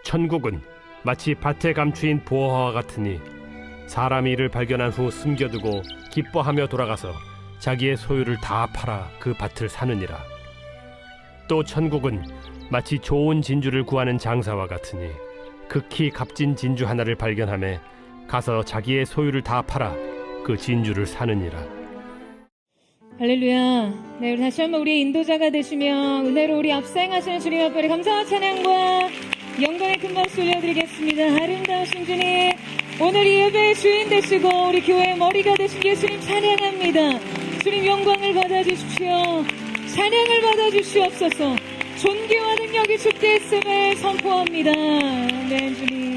천국은 마치 밭에 감추인 보화와 같으니 사람이 이를 발견한 후 숨겨두고 기뻐하며 돌아가서 자기의 소유를 다 팔아 그 밭을 사느니라. 또 천국은 마치 좋은 진주를 구하는 장사와 같으니 극히 값진 진주 하나를 발견하매 가서 자기의 소유를 다 팔아 그 진주를 사느니라. 할렐루야. 네, 우리 다시 한번 우리의 인도자가 되시며 은혜로 우리 앞서행하시는 주님 앞에 감사와 찬양과 영광의 큰 박수 올려드리겠습니다. 아름다우신 주님, 오늘 이 예배의 주인 되시고 우리 교회의 머리가 되신 예수님 찬양합니다. 주님 영광을 받아주십시오. 찬양을 받아주시옵소서. 존귀와 능력이 주께 있음을 선포합니다. 아멘. 주님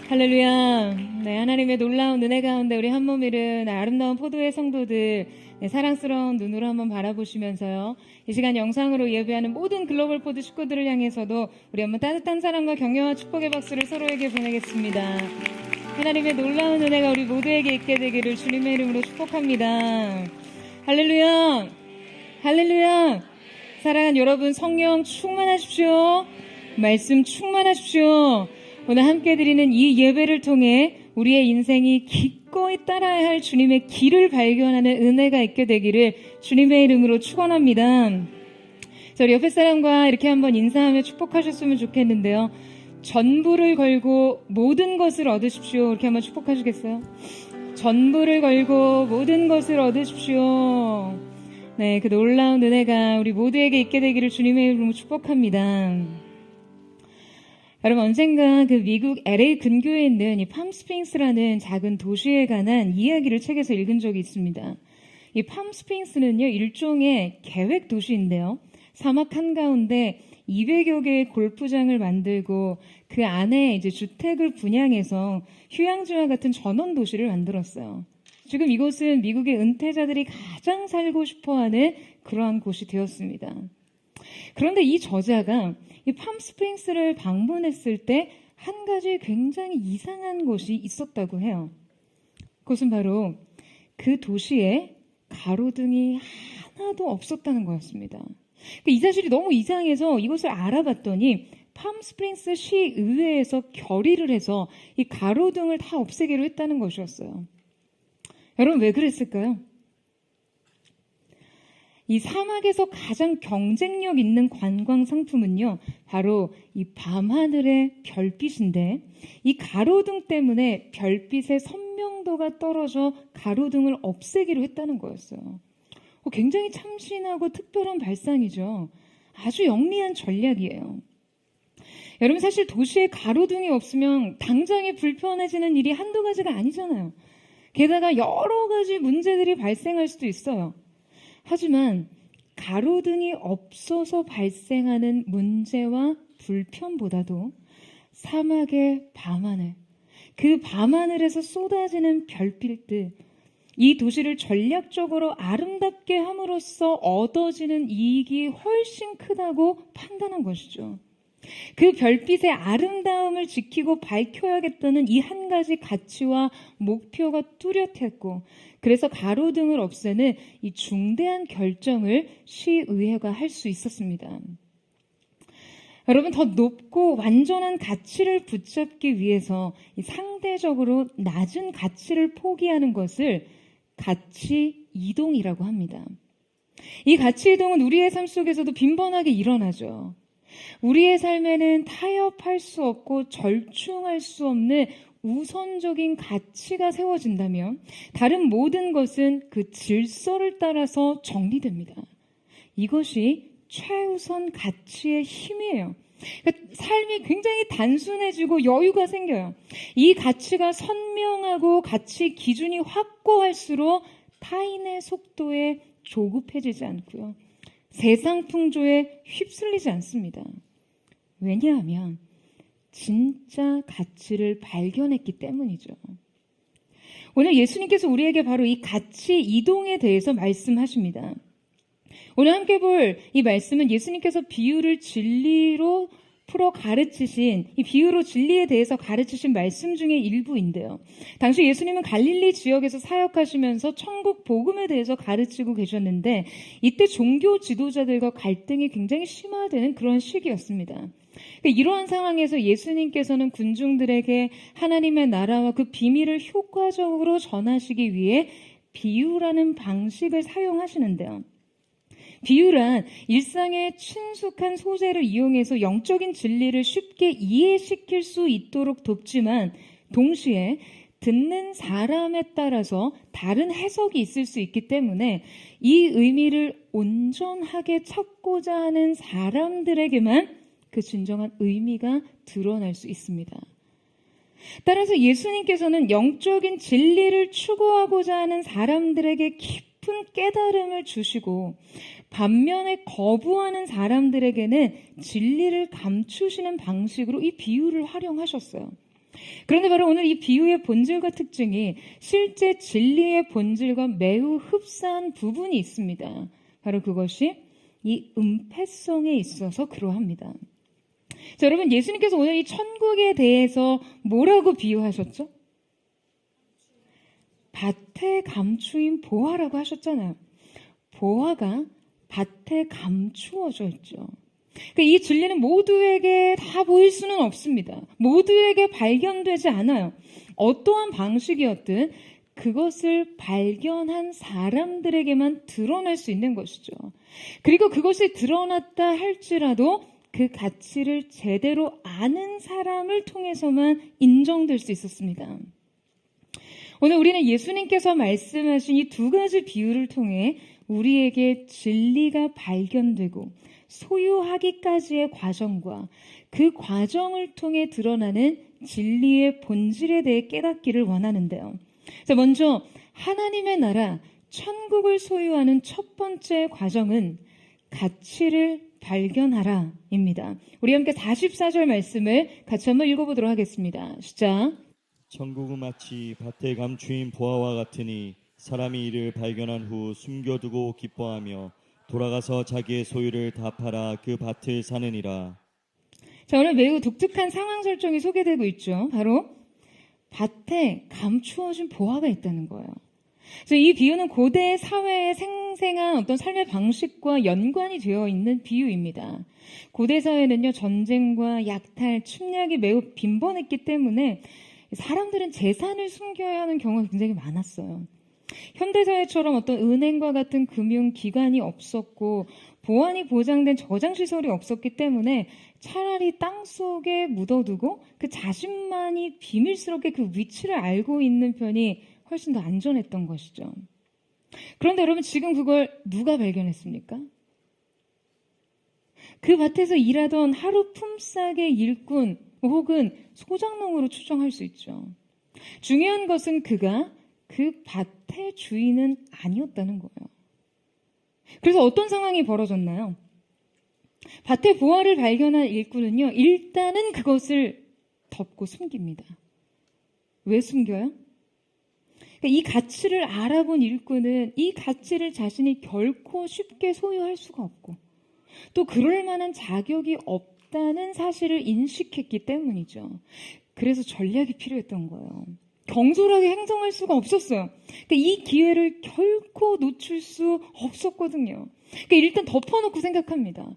할렐루야. 네, 하나님의 놀라운 은혜 가운데 우리 한 몸 잃은 아름다운 포도의 성도들, 네, 사랑스러운 눈으로 한번 바라보시면서요, 이 시간 영상으로 예배하는 모든 글로벌 포드 식구들을 향해서도 우리 한번 따뜻한 사랑과 격려와 축복의 박수를 서로에게 보내겠습니다. 하나님의 놀라운 은혜가 우리 모두에게 있게 되기를 주님의 이름으로 축복합니다. 할렐루야. 할렐루야. 사랑하는 여러분, 성령 충만하십시오. 말씀 충만하십시오. 오늘 함께 드리는 이 예배를 통해 우리의 인생이 기꺼이 따라야 할 주님의 길을 발견하는 은혜가 있게 되기를 주님의 이름으로 축원합니다. 자, 우리 옆에 사람과 이렇게 한번 인사하며 축복하셨으면 좋겠는데요. 전부를 걸고 모든 것을 얻으십시오. 이렇게 한번 축복하시겠어요? 전부를 걸고 모든 것을 얻으십시오. 네, 그 놀라운 은혜가 우리 모두에게 있게 되기를 주님의 이름으로 축복합니다. 여러분, 언젠가 그 미국 LA 근교에 있는 이 팜스프링스라는 작은 도시에 관한 이야기를 책에서 읽은 적이 있습니다. 이 팜스프링스는요, 일종의 계획 도시인데요. 사막 한가운데 200여 개의 골프장을 만들고 그 안에 이제 주택을 분양해서 휴양지와 같은 전원 도시를 만들었어요. 지금 이곳은 미국의 은퇴자들이 가장 살고 싶어하는 그러한 곳이 되었습니다. 그런데 이 저자가 이 팜스프링스를 방문했을 때 한 가지 굉장히 이상한 것이 있었다고 해요. 그것은 바로 그 도시에 가로등이 하나도 없었다는 거였습니다. 이 사실이 너무 이상해서 이것을 알아봤더니 팜스프링스 시의회에서 결의를 해서 이 가로등을 다 없애기로 했다는 것이었어요. 여러분, 왜 그랬을까요? 이 사막에서 가장 경쟁력 있는 관광 상품은요, 바로 이 밤하늘의 별빛인데, 이 가로등 때문에 별빛의 선명도가 떨어져 가로등을 없애기로 했다는 거였어요. 굉장히 참신하고 특별한 발상이죠. 아주 영리한 전략이에요. 여러분, 사실 도시에 가로등이 없으면 당장에 불편해지는 일이 한두 가지가 아니잖아요. 게다가 여러 가지 문제들이 발생할 수도 있어요. 하지만 가로등이 없어서 발생하는 문제와 불편보다도 사막의 밤하늘, 그 밤하늘에서 쏟아지는 별빛들, 이 도시를 전략적으로 아름답게 함으로써 얻어지는 이익이 훨씬 크다고 판단한 것이죠. 그 별빛의 아름다움을 지키고 밝혀야겠다는 이 한 가지 가치와 목표가 뚜렷했고, 그래서 가로등을 없애는 이 중대한 결정을 시의회가 할 수 있었습니다. 여러분, 더 높고 완전한 가치를 붙잡기 위해서 상대적으로 낮은 가치를 포기하는 것을 가치 이동이라고 합니다. 이 가치 이동은 우리의 삶 속에서도 빈번하게 일어나죠. 우리의 삶에는 타협할 수 없고 절충할 수 없는 우선적인 가치가 세워진다면 다른 모든 것은 그 질서를 따라서 정리됩니다. 이것이 최우선 가치의 힘이에요. 그러니까 삶이 굉장히 단순해지고 여유가 생겨요. 이 가치가 선명하고 가치 기준이 확고할수록 타인의 속도에 조급해지지 않고요. 세상 풍조에 휩쓸리지 않습니다. 왜냐하면 진짜 가치를 발견했기 때문이죠. 오늘 예수님께서 우리에게 바로 이 가치 이동에 대해서 말씀하십니다. 오늘 함께 볼 이 말씀은 예수님께서 비유를 진리로 풀어 가르치신, 이 비유로 진리에 대해서 가르치신 말씀 중에 일부인데요. 당시 예수님은 갈릴리 지역에서 사역하시면서 천국 복음에 대해서 가르치고 계셨는데, 이때 종교 지도자들과 갈등이 굉장히 심화되는 그런 시기였습니다. 이러한 상황에서 예수님께서는 군중들에게 하나님의 나라와 그 비밀을 효과적으로 전하시기 위해 비유라는 방식을 사용하시는데요. 비유란 일상의 친숙한 소재를 이용해서 영적인 진리를 쉽게 이해시킬 수 있도록 돕지만 동시에 듣는 사람에 따라서 다른 해석이 있을 수 있기 때문에 이 의미를 온전하게 찾고자 하는 사람들에게만 그 진정한 의미가 드러날 수 있습니다. 따라서 예수님께서는 영적인 진리를 추구하고자 하는 사람들에게 깊은 깨달음을 주시고 반면에 거부하는 사람들에게는 진리를 감추시는 방식으로 이 비유를 활용하셨어요. 그런데 바로 오늘 이 비유의 본질과 특징이 실제 진리의 본질과 매우 흡사한 부분이 있습니다. 바로 그것이 이 은폐성에 있어서 그러합니다. 자, 여러분, 예수님께서 오늘 이 천국에 대해서 뭐라고 비유하셨죠? 밭에 감추인 보화라고 하셨잖아요. 보화가 밭에 감추어져 있죠. 그러니까 이 진리는 모두에게 다 보일 수는 없습니다. 모두에게 발견되지 않아요. 어떠한 방식이었든 그것을 발견한 사람들에게만 드러날 수 있는 것이죠. 그리고 그것이 드러났다 할지라도 그 가치를 제대로 아는 사람을 통해서만 인정될 수 있었습니다. 오늘 우리는 예수님께서 말씀하신 이 두 가지 비유를 통해 우리에게 진리가 발견되고 소유하기까지의 과정과 그 과정을 통해 드러나는 진리의 본질에 대해 깨닫기를 원하는데요. 자, 먼저 하나님의 나라, 천국을 소유하는 첫 번째 과정은 가치를 발견하라입니다. 우리 함께 44절 말씀을 같이 한번 읽어보도록 하겠습니다. 시작. 천국은 마치 밭에 감추인 보화와 같으니 사람이 이를 발견한 후 숨겨두고 기뻐하며 돌아가서 자기의 소유를 다 팔아 그 밭을 사느니라. 자, 오늘 매우 독특한 상황 설정이 소개되고 있죠. 바로 밭에 감추어진 보화가 있다는 거예요. 그래서 이 비유는 고대 사회의 생생한 어떤 삶의 방식과 연관이 되어 있는 비유입니다. 고대 사회는요, 전쟁과 약탈, 침략이 매우 빈번했기 때문에 사람들은 재산을 숨겨야 하는 경우가 굉장히 많았어요. 현대사회처럼 어떤 은행과 같은 금융기관이 없었고 보안이 보장된 저장시설이 없었기 때문에 차라리 땅속에 묻어두고 그 자신만이 비밀스럽게 그 위치를 알고 있는 편이 훨씬 더 안전했던 것이죠. 그런데 여러분, 지금 그걸 누가 발견했습니까? 그 밭에서 일하던 하루 품삯의 일꾼 혹은 소장농으로 추정할 수 있죠. 중요한 것은 그가 그 밭의 주인은 아니었다는 거예요. 그래서 어떤 상황이 벌어졌나요? 밭의 보화를 발견한 일꾼은요, 일단은 그것을 덮고 숨깁니다. 왜 숨겨요? 그러니까 이 가치를 알아본 일꾼은 이 가치를 자신이 결코 쉽게 소유할 수가 없고 또 그럴 만한 자격이 없다는 사실을 인식했기 때문이죠. 그래서 전략이 필요했던 거예요. 경솔하게 행동할 수가 없었어요. 그러니까 이 기회를 결코 놓칠 수 없었거든요. 그러니까 일단 덮어놓고 생각합니다.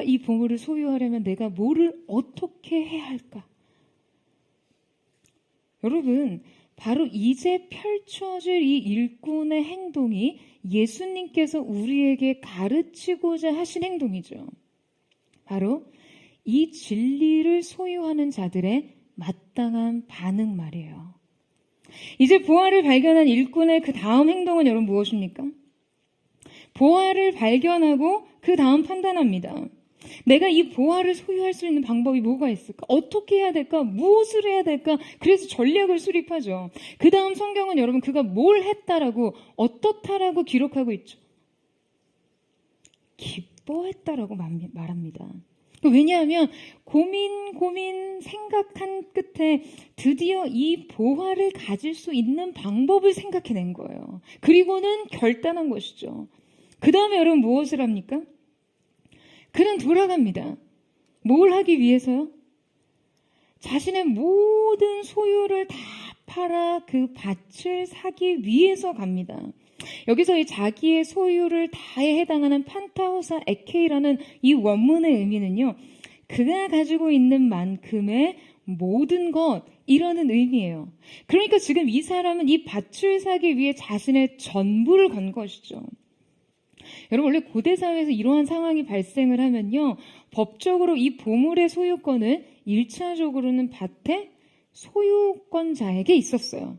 이 보물을 소유하려면 내가 뭐를 어떻게 해야 할까? 여러분, 바로 이제 펼쳐질 이 일꾼의 행동이 예수님께서 우리에게 가르치고자 하신 행동이죠. 바로 이 진리를 소유하는 자들의 마땅한 반응 말이에요. 이제 보화를 발견한 일꾼의 그 다음 행동은 여러분 무엇입니까? 보화를 발견하고 그 다음 판단합니다. 내가 이 보화를 소유할 수 있는 방법이 뭐가 있을까? 어떻게 해야 될까? 무엇을 해야 될까? 그래서 전략을 수립하죠. 그 다음 성경은 여러분 그가 뭘 했다라고 어떻다라고 기록하고 있죠. 기뻐했다라고 말합니다. 왜냐하면 고민 생각한 끝에 드디어 이 보화를 가질 수 있는 방법을 생각해낸 거예요. 그리고는 결단한 것이죠. 그 다음에 여러분 무엇을 합니까? 그는 돌아갑니다. 뭘 하기 위해서요? 자신의 모든 소유를 다 팔아 그 밭을 사기 위해서 갑니다. 여기서 이 자기의 소유를 다에 해당하는 판타호사 에케이라는 이 원문의 의미는요, 그가 가지고 있는 만큼의 모든 것, 이라는 의미예요. 그러니까 지금 이 사람은 이 밭을 사기 위해 자신의 전부를 건 것이죠. 여러분, 원래 고대 사회에서 이러한 상황이 발생을 하면요, 법적으로 이 보물의 소유권은 1차적으로는 밭의 소유권자에게 있었어요.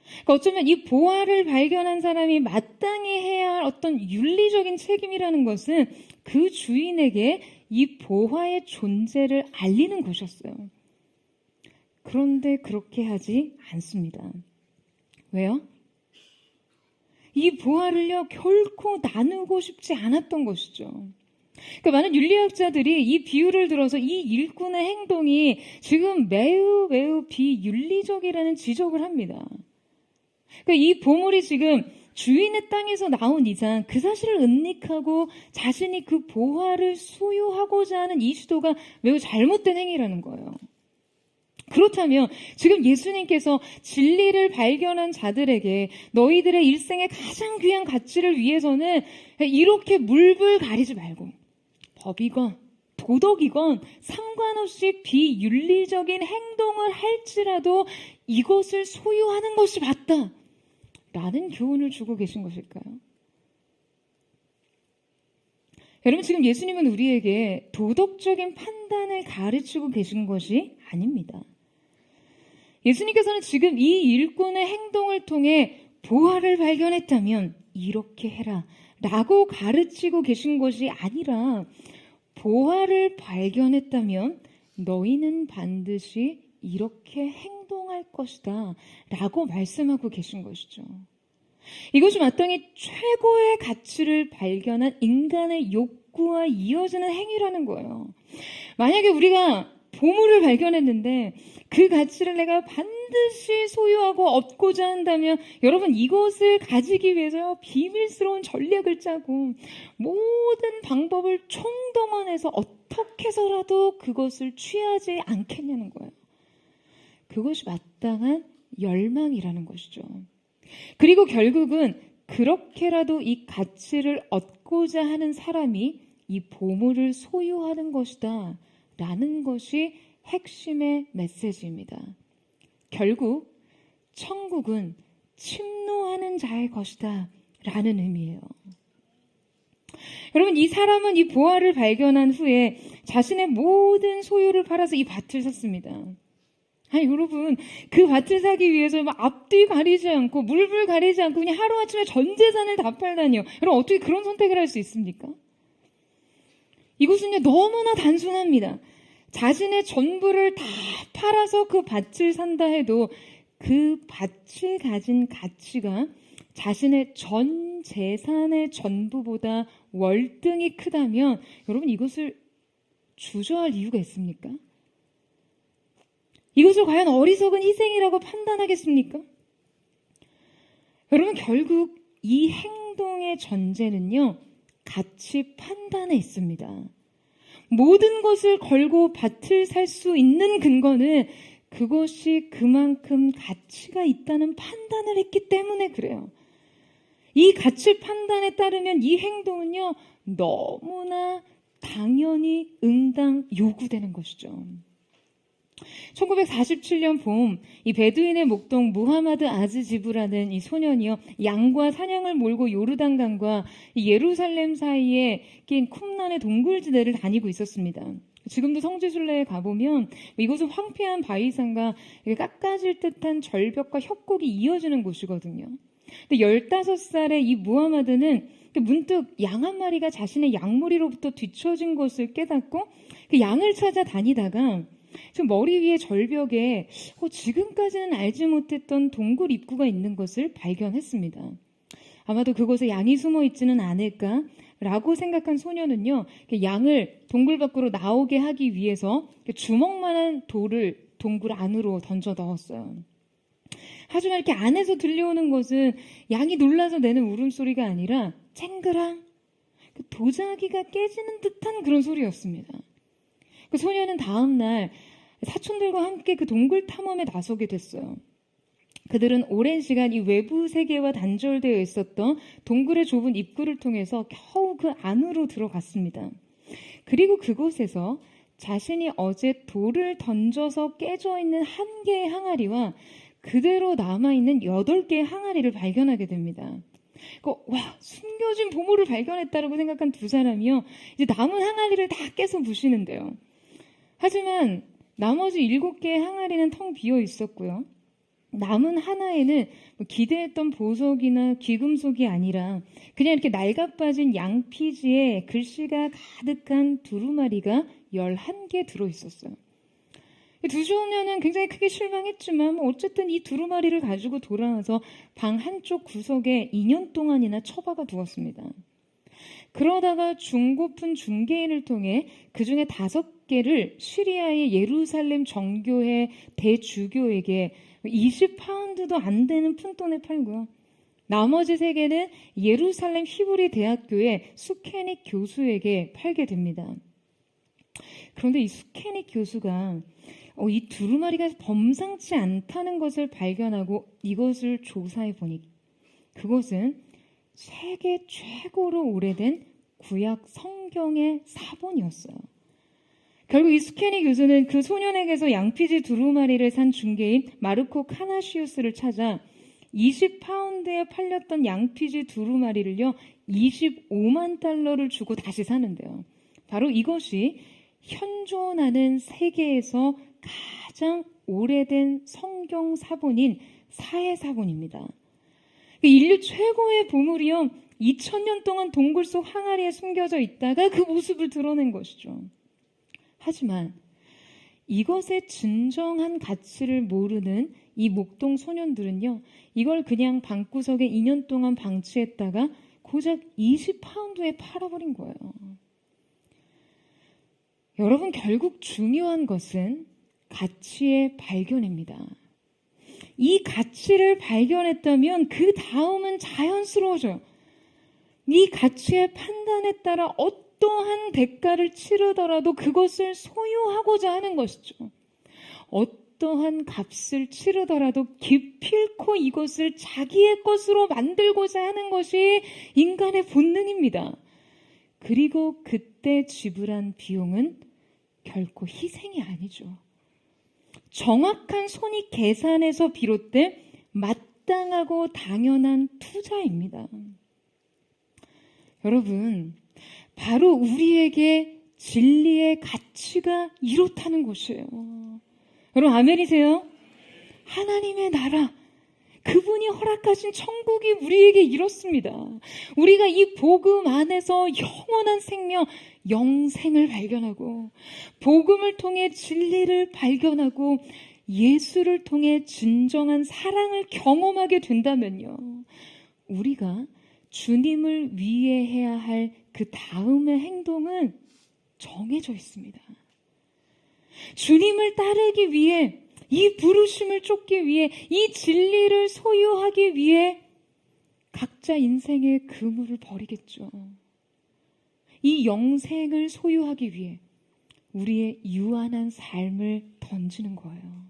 그러니까 어쩌면 이 보화를 발견한 사람이 마땅히 해야 할 어떤 윤리적인 책임이라는 것은 그 주인에게 이 보화의 존재를 알리는 것이었어요. 그런데 그렇게 하지 않습니다. 왜요? 이 보화를요, 결코 나누고 싶지 않았던 것이죠. 그러니까 많은 윤리학자들이 이 비유를 들어서 이 일꾼의 행동이 지금 매우 비윤리적이라는 지적을 합니다. 그러니까 이 보물이 지금 주인의 땅에서 나온 이상 그 사실을 은닉하고 자신이 그 보화를 소유하고자 하는 이 시도가 매우 잘못된 행위라는 거예요. 그렇다면 지금 예수님께서 진리를 발견한 자들에게 너희들의 일생의 가장 귀한 가치를 위해서는 이렇게 물불 가리지 말고 법이건 도덕이건 상관없이 비윤리적인 행동을 할지라도 이것을 소유하는 것이 맞다 라는 교훈을 주고 계신 것일까요? 여러분, 지금 예수님은 우리에게 도덕적인 판단을 가르치고 계신 것이 아닙니다. 예수님께서는 지금 이 일꾼의 행동을 통해 보화를 발견했다면 이렇게 해라 라고 가르치고 계신 것이 아니라 보화를 발견했다면 너희는 반드시 이렇게 행동할 것이다 라고 말씀하고 계신 것이죠. 이것이 마땅히 최고의 가치를 발견한 인간의 욕구와 이어지는 행위라는 거예요. 만약에 우리가 보물을 발견했는데 그 가치를 내가 반드시 소유하고 얻고자 한다면 여러분, 이것을 가지기 위해서 비밀스러운 전략을 짜고 모든 방법을 총동원해서 어떻게 해서라도 그것을 취하지 않겠냐는 거예요. 그것이 마땅한 열망이라는 것이죠. 그리고 결국은 그렇게라도 이 가치를 얻고자 하는 사람이 이 보물을 소유하는 것이다 라는 것이 핵심의 메시지입니다. 결국 천국은 침노하는 자의 것이다 라는 의미예요. 여러분, 이 사람은 이 보화를 발견한 후에 자신의 모든 소유를 팔아서 이 밭을 샀습니다. 아니, 여러분, 그 밭을 사기 위해서 막 앞뒤 가리지 않고 물불 가리지 않고 그냥 하루아침에 전 재산을 다 팔다니요. 여러분, 어떻게 그런 선택을 할 수 있습니까? 이것은요, 너무나 단순합니다. 자신의 전부를 다 팔아서 그 밭을 산다 해도 그 밭이 가진 가치가 자신의 전 재산의 전부보다 월등히 크다면 여러분, 이것을 주저할 이유가 있습니까? 이것을 과연 어리석은 희생이라고 판단하겠습니까? 여러분, 결국 이 행동의 전제는요, 가치 판단에 있습니다. 모든 것을 걸고 밭을 살 수 있는 근거는 그것이 그만큼 가치가 있다는 판단을 했기 때문에 그래요. 이 가치 판단에 따르면 이 행동은요, 너무나 당연히 응당 요구되는 것이죠. 1947년 봄, 이 베두인의 목동 무하마드 아즈지부라는 이 소년이요, 양과 사냥을 몰고 요르단강과 이 예루살렘 사이에 낀 쿰란의 동굴지대를 다니고 있었습니다. 지금도 성지순례에 가보면 이곳은 황폐한 바위산과 깎아질 듯한 절벽과 협곡이 이어지는 곳이거든요. 근데 15살의 이 무하마드는 문득 양 한 마리가 자신의 양무리로부터 뒤처진 것을 깨닫고 그 양을 찾아 다니다가 지금 머리 위에 절벽에 지금까지는 알지 못했던 동굴 입구가 있는 것을 발견했습니다. 아마도 그곳에 양이 숨어 있지는 않을까라고 생각한 소녀는요, 양을 동굴 밖으로 나오게 하기 위해서 주먹만한 돌을 동굴 안으로 던져 넣었어요. 하지만 이렇게 안에서 들려오는 것은 양이 놀라서 내는 울음소리가 아니라 쨍그랑 도자기가 깨지는 듯한 그런 소리였습니다. 그 소녀는 다음 날 사촌들과 함께 그 동굴 탐험에 나서게 됐어요. 그들은 오랜 시간 이 외부 세계와 단절되어 있었던 동굴의 좁은 입구를 통해서 겨우 그 안으로 들어갔습니다. 그리고 그곳에서 자신이 어제 돌을 던져서 깨져 있는 한 개의 항아리와 그대로 남아있는 8개의 항아리를 발견하게 됩니다. 와, 숨겨진 보물을 발견했다라고 생각한 두 사람이요, 이제 남은 항아리를 다 깨서 부시는데요. 하지만 나머지 7개의 항아리는 텅 비어 있었고요. 남은 하나에는 기대했던 보석이나 귀금속이 아니라 그냥 이렇게 낡아빠진 양피지에 글씨가 가득한 두루마리가 11개 들어있었어요. 두 소녀는 굉장히 크게 실망했지만 어쨌든 이 두루마리를 가지고 돌아와서 방 한쪽 구석에 2년 동안이나 처박아 두었습니다. 그러다가 중고픈 중개인을 통해 그중에 5개를 시리아의 예루살렘 정교회 대주교에게 20파운드도 안 되는 푼돈에 팔고요. 나머지 3개는 예루살렘 히브리 대학교의 수케닉 교수에게 팔게 됩니다. 그런데 이 수케닉 교수가 이 두루마리가 범상치 않다는 것을 발견하고 이것을 조사해 보니 그것은 세계 최고로 오래된 구약 성경의 사본이었어요. 결국 이 스케니 교수는 그 소년에게서 양피지 두루마리를 산 중개인 마르코 카나시우스를 찾아 20파운드에 팔렸던 양피지 두루마리를요 25만 달러를 주고 다시 사는데요. 바로 이것이 현존하는 세계에서 가장 오래된 성경 사본인 사해사본입니다. 인류 최고의 보물이요 2000년 동안 동굴 속 항아리에 숨겨져 있다가 그 모습을 드러낸 것이죠. 하지만 이것의 진정한 가치를 모르는 이 목동 소년들은요, 이걸 그냥 방구석에 2년 동안 방치했다가 고작 20파운드에 팔아버린 거예요. 여러분, 결국 중요한 것은 가치의 발견입니다. 이 가치를 발견했다면 그 다음은 자연스러워져요. 이 가치의 판단에 따라 어떠한 대가를 치르더라도 그것을 소유하고자 하는 것이죠. 어떠한 값을 치르더라도 기필코 이것을 자기의 것으로 만들고자 하는 것이 인간의 본능입니다. 그리고 그때 지불한 비용은 결코 희생이 아니죠. 정확한 손익 계산에서 비롯된 마땅하고 당연한 투자입니다. 여러분, 바로 우리에게 진리의 가치가 이렇다는 것이에요. 여러분, 아멘이세요? 하나님의 나라, 그분이 허락하신 천국이 우리에게 이렇습니다. 우리가 이 복음 안에서 영원한 생명, 영생을 발견하고 복음을 통해 진리를 발견하고 예수를 통해 진정한 사랑을 경험하게 된다면요, 우리가 주님을 위해 해야 할 그 다음의 행동은 정해져 있습니다. 주님을 따르기 위해, 이 부르심을 쫓기 위해, 이 진리를 소유하기 위해 각자 인생의 그물을 버리겠죠. 이 영생을 소유하기 위해 우리의 유한한 삶을 던지는 거예요.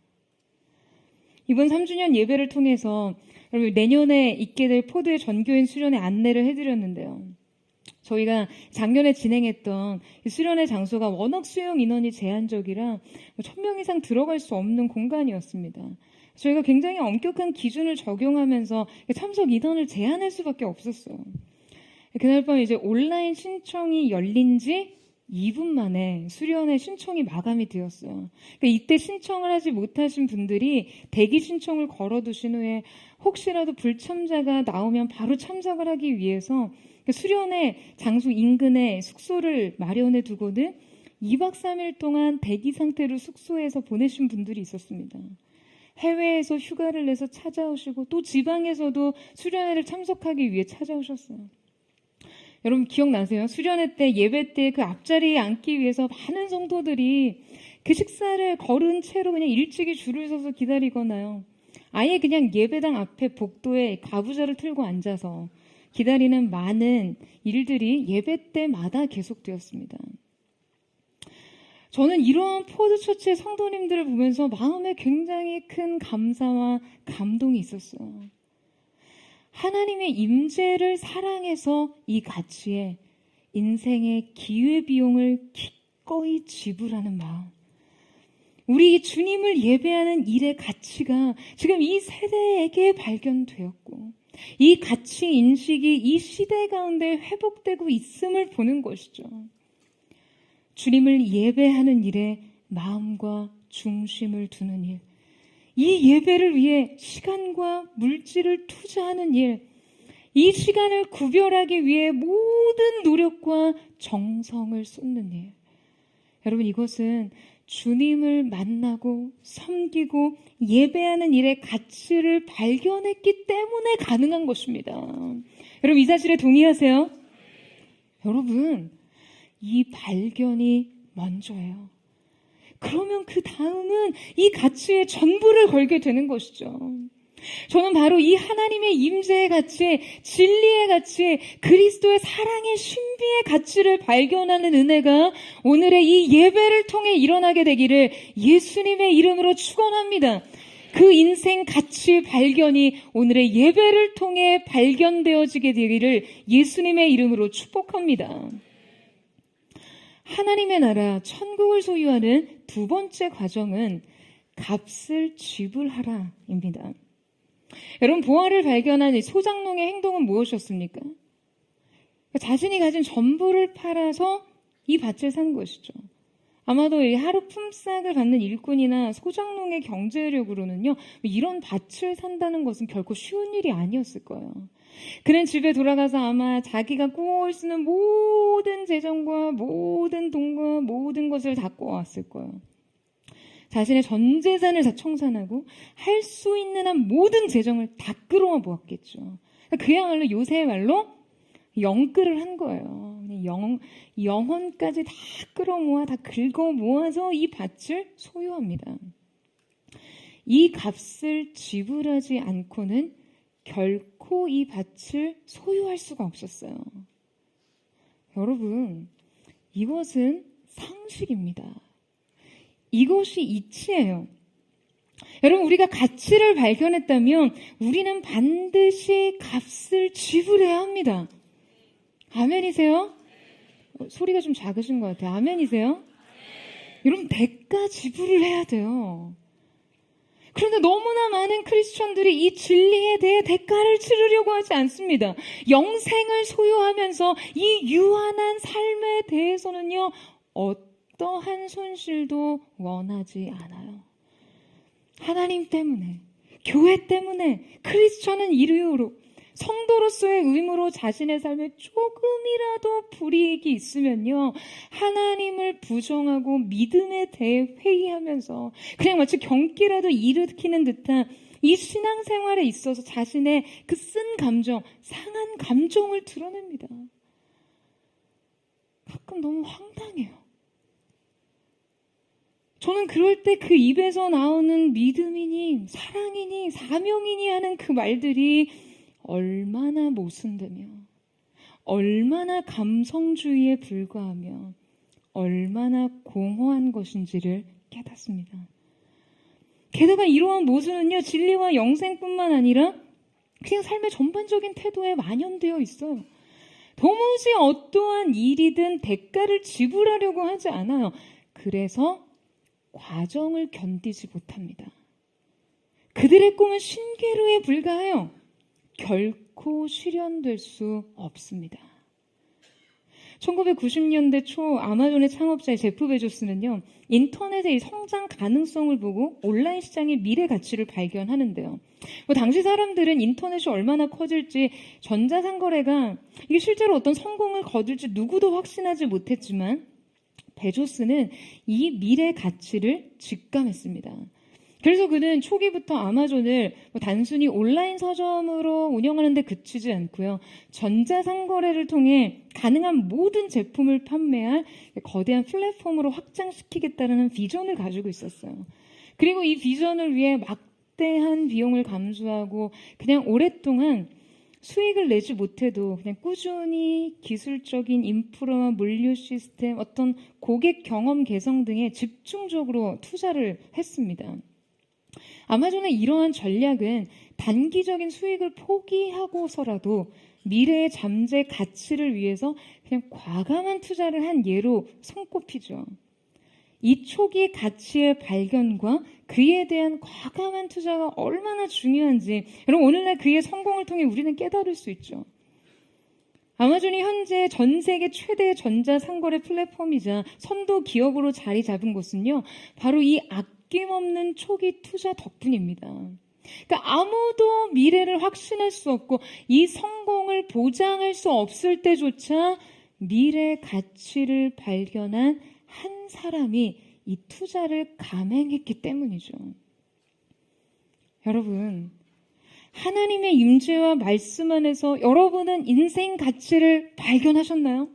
이번 3주년 예배를 통해서 여러분, 내년에 있게 될 포도의 전교인 수련회 안내를 해드렸는데요. 저희가 작년에 진행했던 수련회 장소가 워낙 수용 인원이 제한적이라 1000명 이상 들어갈 수 없는 공간이었습니다. 저희가 굉장히 엄격한 기준을 적용하면서 참석 인원을 제한할 수밖에 없었어요. 그날 밤 이제 온라인 신청이 열린 지 2분 만에 수련회 신청이 마감이 되었어요. 그러니까 이때 신청을 하지 못하신 분들이 대기 신청을 걸어두신 후에 혹시라도 불참자가 나오면 바로 참석을 하기 위해서 수련회 장소 인근에 숙소를 마련해 두고는 2박 3일 동안 대기 상태로 숙소에서 보내신 분들이 있었습니다. 해외에서 휴가를 내서 찾아오시고 또 지방에서도 수련회를 참석하기 위해 찾아오셨어요. 여러분 기억나세요? 수련회 때, 예배 때 그 앞자리에 앉기 위해서 많은 성도들이 그 식사를 거른 채로 그냥 일찍이 줄을 서서 기다리거나요, 아예 그냥 예배당 앞에 복도에 가부좌를 틀고 앉아서 기다리는 많은 일들이 예배 때마다 계속되었습니다. 저는 이러한 포드처치의 성도님들을 보면서 마음에 굉장히 큰 감사와 감동이 있었어요. 하나님의 임재를 사랑해서 이 가치에 인생의 기회비용을 기꺼이 기꺼이 지불하는 마음. 우리 주님을 예배하는 일의 가치가 지금 이 세대에게 발견되었고 이 가치 인식이 이 시대 가운데 회복되고 있음을 보는 것이죠. 주님을 예배하는 일에 마음과 중심을 두는 일, 이 예배를 위해 시간과 물질을 투자하는 일, 이 시간을 구별하기 위해 모든 노력과 정성을 쏟는 일. 여러분, 이것은 주님을 만나고 섬기고 예배하는 일의 가치를 발견했기 때문에 가능한 것입니다. 여러분, 이 사실에 동의하세요? 여러분, 이 발견이 먼저예요. 그러면 그 다음은 이 가치에 전부를 걸게 되는 것이죠. 저는 바로 이 하나님의 임재의 가치, 진리의 가치, 그리스도의 사랑의 신비의 가치를 발견하는 은혜가 오늘의 이 예배를 통해 일어나게 되기를 예수님의 이름으로 축원합니다. 그 인생 가치 발견이 오늘의 예배를 통해 발견되어지게 되기를 예수님의 이름으로 축복합니다. 하나님의 나라, 천국을 소유하는 두 번째 과정은 값을 지불하라입니다. 여러분, 보화를 발견한 이 소장농의 행동은 무엇이었습니까? 자신이 가진 전부를 팔아서 이 밭을 산 것이죠. 아마도 이 하루 품삯을 받는 일꾼이나 소장농의 경제력으로는요, 이런 밭을 산다는 것은 결코 쉬운 일이 아니었을 거예요. 그는 집에 돌아가서 아마 자기가 꾸어올 수 있는 모든 재정과 모든 돈과 모든 것을 다 꾸어왔을 거예요. 자신의 전 재산을 다 청산하고 할 수 있는 한 모든 재정을 다 끌어와 모았겠죠. 그야말로 요새의 말로 영끌을 한 거예요. 영혼까지 다 끌어모아 다 긁어 모아서 이 밭을 소유합니다. 이 값을 지불하지 않고는 결코 이 밭을 소유할 수가 없었어요. 여러분, 이것은 상식입니다. 이것이 이치예요. 여러분, 우리가 가치를 발견했다면 우리는 반드시 값을 지불해야 합니다. 아멘이세요? 소리가 좀 작으신 것 같아요. 아멘이세요? 여러분, 대가 지불을 해야 돼요. 그런데 너무나 많은 크리스천들이 이 진리에 대해 대가를 치르려고 하지 않습니다. 영생을 소유하면서 이 유한한 삶에 대해서는요, 어떠한 손실도 원하지 않아요. 하나님 때문에, 교회 때문에, 크리스천은 이유로, 성도로서의 의무로 자신의 삶에 조금이라도 불이익이 있으면요, 하나님을 부정하고 믿음에 대해 회의하면서 그냥 마치 경기라도 일으키는 듯한 이 신앙생활에 있어서 자신의 그 쓴 감정, 상한 감정을 드러냅니다. 가끔 너무 황당해요. 저는 그럴 때 그 입에서 나오는 믿음이니 사랑이니 사명이니 하는 그 말들이 얼마나 모순되며 얼마나 감성주의에 불과하며 얼마나 공허한 것인지를 깨닫습니다. 게다가 이러한 모순은요, 진리와 영생뿐만 아니라 그냥 삶의 전반적인 태도에 만연되어 있어요. 도무지 어떠한 일이든 대가를 지불하려고 하지 않아요. 그래서 과정을 견디지 못합니다. 그들의 꿈은 신기루에 불과해요. 결코 실현될 수 없습니다. 1990년대 초 아마존의 창업자의 제프 베조스는요, 인터넷의 이 성장 가능성을 보고 온라인 시장의 미래 가치를 발견하는데요. 당시 사람들은 인터넷이 얼마나 커질지, 전자상거래가 이게 실제로 어떤 성공을 거둘지 누구도 확신하지 못했지만 베조스는 이 미래 가치를 직감했습니다. 그래서 그는 초기부터 아마존을 단순히 온라인 서점으로 운영하는 데 그치지 않고요, 전자상거래를 통해 가능한 모든 제품을 판매할 거대한 플랫폼으로 확장시키겠다는 비전을 가지고 있었어요. 그리고 이 비전을 위해 막대한 비용을 감수하고 그냥 오랫동안 수익을 내지 못해도 그냥 꾸준히 기술적인 인프라와 물류 시스템, 어떤 고객 경험 개선 등에 집중적으로 투자를 했습니다. 아마존의 이러한 전략은 단기적인 수익을 포기하고서라도 미래의 잠재 가치를 위해서 그냥 과감한 투자를 한 예로 손꼽히죠. 이 초기 가치의 발견과 그에 대한 과감한 투자가 얼마나 중요한지 여러분 오늘날 그의 성공을 통해 우리는 깨달을 수 있죠. 아마존이 현재 전 세계 최대의 전자상거래 플랫폼이자 선도 기업으로 자리 잡은 곳은요, 바로 이 아낌없는 초기 투자 덕분입니다. 그러니까 아무도 미래를 확신할 수 없고 이 성공을 보장할 수 없을 때조차 미래 가치를 발견한 한 사람이 이 투자를 감행했기 때문이죠. 여러분, 하나님의 임재와 말씀 안에서 여러분은 인생 가치를 발견하셨나요?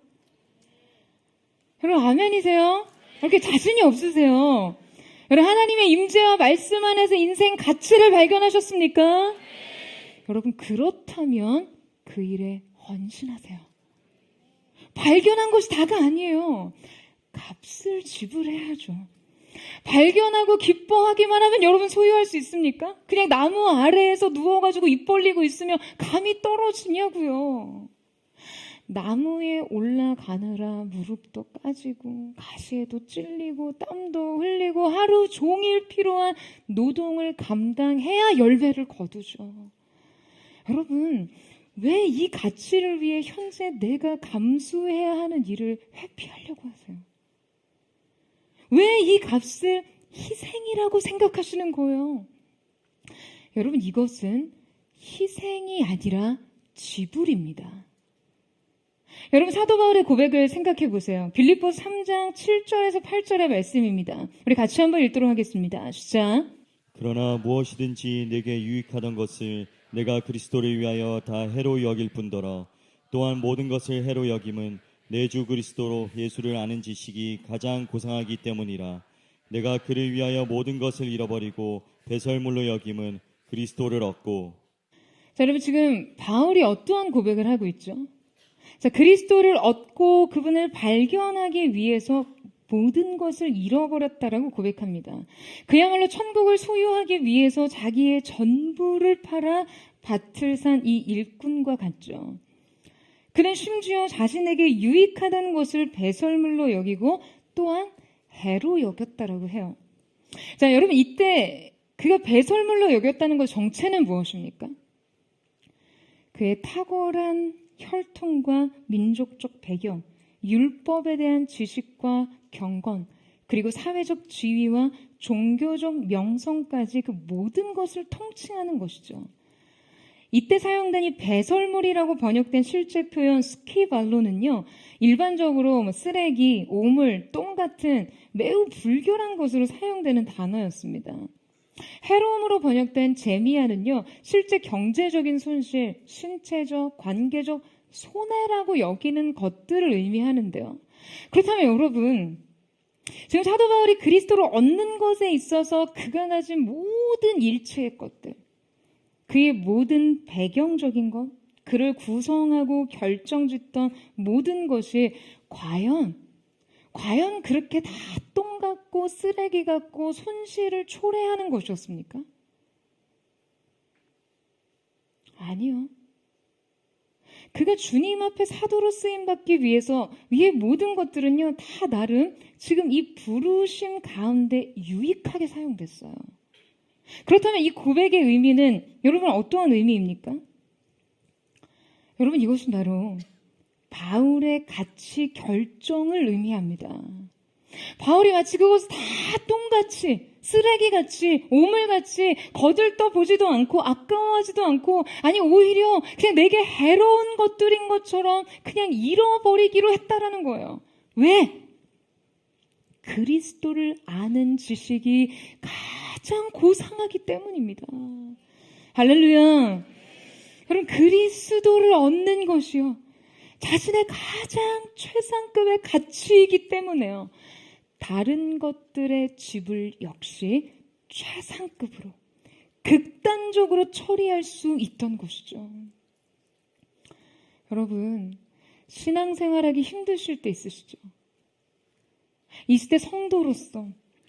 여러분 아멘이세요? 이렇게 자신이 없으세요? 여러분 하나님의 임재와 말씀 안에서 인생 가치를 발견하셨습니까? 여러분 그렇다면 그 일에 헌신하세요. 발견한 것이 다가 아니에요. 값을 지불해야죠. 발견하고 기뻐하기만 하면 여러분 소유할 수 있습니까? 그냥 나무 아래에서 누워가지고 입 벌리고 있으면 감이 떨어지냐고요. 나무에 올라가느라 무릎도 까지고 가시에도 찔리고 땀도 흘리고 하루 종일 필요한 노동을 감당해야 열매를 거두죠. 여러분 왜 이 가치를 위해 현재 내가 감수해야 하는 일을 회피하려고 하세요? 왜 이 값을 희생이라고 생각하시는 거예요? 여러분 이것은 희생이 아니라 지불입니다. 여러분 사도 바울의 고백을 생각해 보세요. 빌립보서 3장 7절에서 8절의 말씀입니다. 우리 같이 한번 읽도록 하겠습니다. 시작. 그러나 무엇이든지 내게 유익하던 것을 내가 그리스도를 위하여 다 해로 여길 뿐더러 또한 모든 것을 해로 여김은 내 주 그리스도로 예수를 아는 지식이 가장 고상하기 때문이라. 내가 그를 위하여 모든 것을 잃어버리고 배설물로 여김은 그리스도를 얻고. 자, 여러분 지금 바울이 어떠한 고백을 하고 있죠? 자, 그리스도를 얻고 그분을 발견하기 위해서 모든 것을 잃어버렸다라고 고백합니다. 그야말로 천국을 소유하기 위해서 자기의 전부를 팔아 밭을 산 이 일꾼과 같죠. 그는 심지어 자신에게 유익하다는 것을 배설물로 여기고 또한 해로 여겼다라고 해요. 자, 여러분 이때 그가 배설물로 여겼다는 것 정체는 무엇입니까? 그의 탁월한 혈통과 민족적 배경, 율법에 대한 지식과 경건, 그리고 사회적 지위와 종교적 명성까지 그 모든 것을 통칭하는 것이죠. 이때 사용된 이 배설물이라고 번역된 실제 표현 스키발로는요, 일반적으로 쓰레기, 오물, 똥 같은 매우 불결한 것으로 사용되는 단어였습니다. 해로움으로 번역된 제미아는요, 실제 경제적인 손실, 신체적, 관계적 손해라고 여기는 것들을 의미하는데요. 그렇다면 여러분, 지금 사도 바울이 그리스도를 얻는 것에 있어서 그가 가진 모든 일체의 것들, 그의 모든 배경적인 것, 그를 구성하고 결정짓던 모든 것이 과연 그렇게 다 똥 같고 쓰레기 같고 손실을 초래하는 것이었습니까? 아니요. 그가 주님 앞에 사도로 쓰임받기 위해서 위의 모든 것들은요, 다 나름 지금 이 부르심 가운데 유익하게 사용됐어요. 그렇다면 이 고백의 의미는 여러분 어떠한 의미입니까? 여러분 이것은 바로 바울의 가치 결정을 의미합니다. 바울이 마치 그것을 다 똥같이, 쓰레기같이, 오물같이 거들떠 보지도 않고 아까워하지도 않고, 아니 오히려 그냥 내게 해로운 것들인 것처럼 그냥 잃어버리기로 했다라는 거예요. 왜? 그리스도를 아는 지식이 가장 고상하기 때문입니다. 할렐루야. 여러분 그리스도를 얻는 것이요, 자신의 가장 최상급의 가치이기 때문에요. 다른 것들의 지불 역시 최상급으로 극단적으로 처리할 수 있던 것이죠. 여러분 신앙생활하기 힘드실 때 있으시죠? 이 시대 성도로서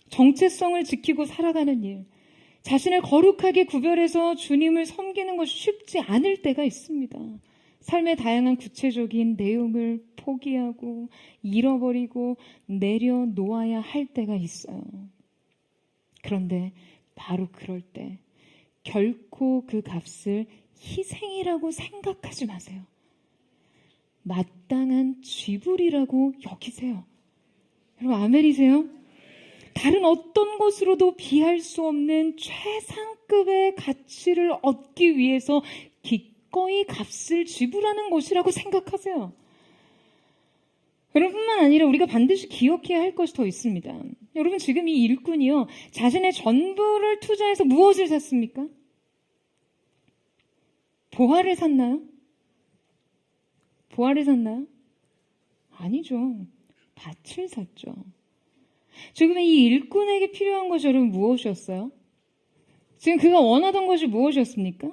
정체성을 지키고 살아가는 일, 자신을 거룩하게 구별해서 주님을 섬기는 것이 쉽지 않을 때가 있습니다. 삶의 다양한 구체적인 내용을 포기하고 잃어버리고 내려놓아야 할 때가 있어요. 그런데 바로 그럴 때 결코 그 값을 희생이라고 생각하지 마세요. 마땅한 지불이라고 여기세요. 여러분 아멘이세요? 다른 어떤 것으로도 비할 수 없는 최상급의 가치를 얻기 위해서 기꺼이 값을 지불하는 것이라고 생각하세요. 여러분뿐만 아니라 우리가 반드시 기억해야 할 것이 더 있습니다. 여러분 지금 이 일꾼이요, 자신의 전부를 투자해서 무엇을 샀습니까? 보화를 샀나요? 보화를 샀나요? 아니죠. 밭을 샀죠. 지금 이 일꾼에게 필요한 것이 여러분 무엇이었어요? 지금 그가 원하던 것이 무엇이었습니까?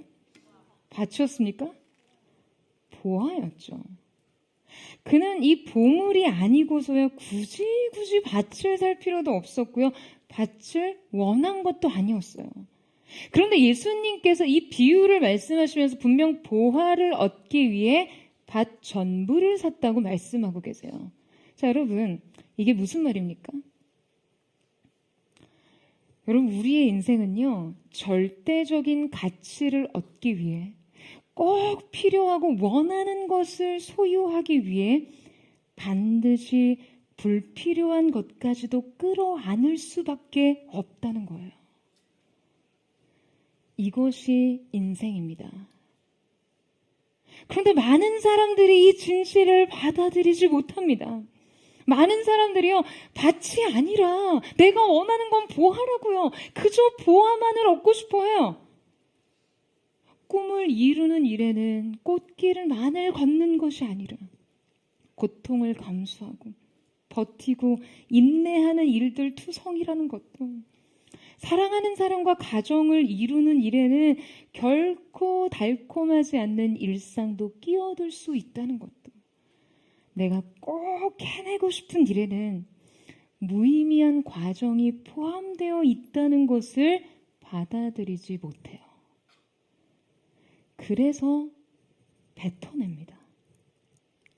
밭이었습니까? 보화였죠. 그는 이 보물이 아니고서야 굳이 밭을 살 필요도 없었고요. 밭을 원한 것도 아니었어요. 그런데 예수님께서 이 비유를 말씀하시면서 분명 보화를 얻기 위해 밭 전부를 샀다고 말씀하고 계세요. 자, 여러분, 이게 무슨 말입니까? 여러분, 우리의 인생은요, 절대적인 가치를 얻기 위해 꼭 필요하고 원하는 것을 소유하기 위해 반드시 불필요한 것까지도 끌어안을 수밖에 없다는 거예요. 이것이 인생입니다. 그런데 많은 사람들이 이 진실을 받아들이지 못합니다. 많은 사람들이요, 밭이 아니라 내가 원하는 건 보화라고요. 그저 보화만을 얻고 싶어 해요. 꿈을 이루는 일에는 꽃길만을 걷는 것이 아니라 고통을 감수하고 버티고 인내하는 일들 투성이라는 것도, 사랑하는 사람과 가정을 이루는 일에는 결코 달콤하지 않는 일상도 끼어들 수 있다는 것도, 내가 꼭 해내고 싶은 일에는 무의미한 과정이 포함되어 있다는 것을 받아들이지 못해요. 그래서 뱉어냅니다.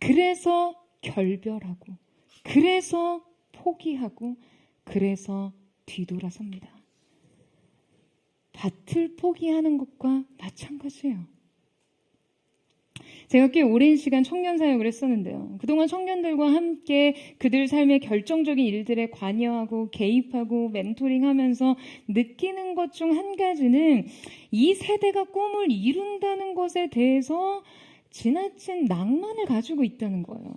그래서 결별하고, 그래서 포기하고, 그래서 뒤돌아섭니다. 밭을 포기하는 것과 마찬가지예요. 제가 꽤 오랜 시간 청년 사역을 했었는데요. 그동안 청년들과 함께 그들 삶의 결정적인 일들에 관여하고 개입하고 멘토링하면서 느끼는 것 중 한 가지는 이 세대가 꿈을 이룬다는 것에 대해서 지나친 낭만을 가지고 있다는 거예요.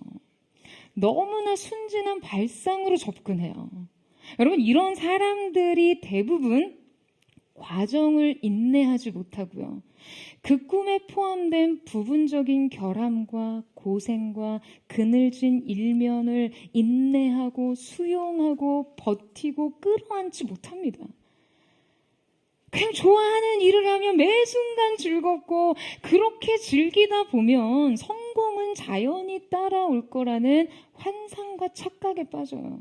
너무나 순진한 발상으로 접근해요. 여러분, 이런 사람들이 대부분 과정을 인내하지 못하고요. 그 꿈에 포함된 부분적인 결함과 고생과 그늘진 일면을 인내하고 수용하고 버티고 끌어안지 못합니다. 그냥 좋아하는 일을 하면 매 순간 즐겁고, 그렇게 즐기다 보면 성공은 자연히 따라올 거라는 환상과 착각에 빠져요.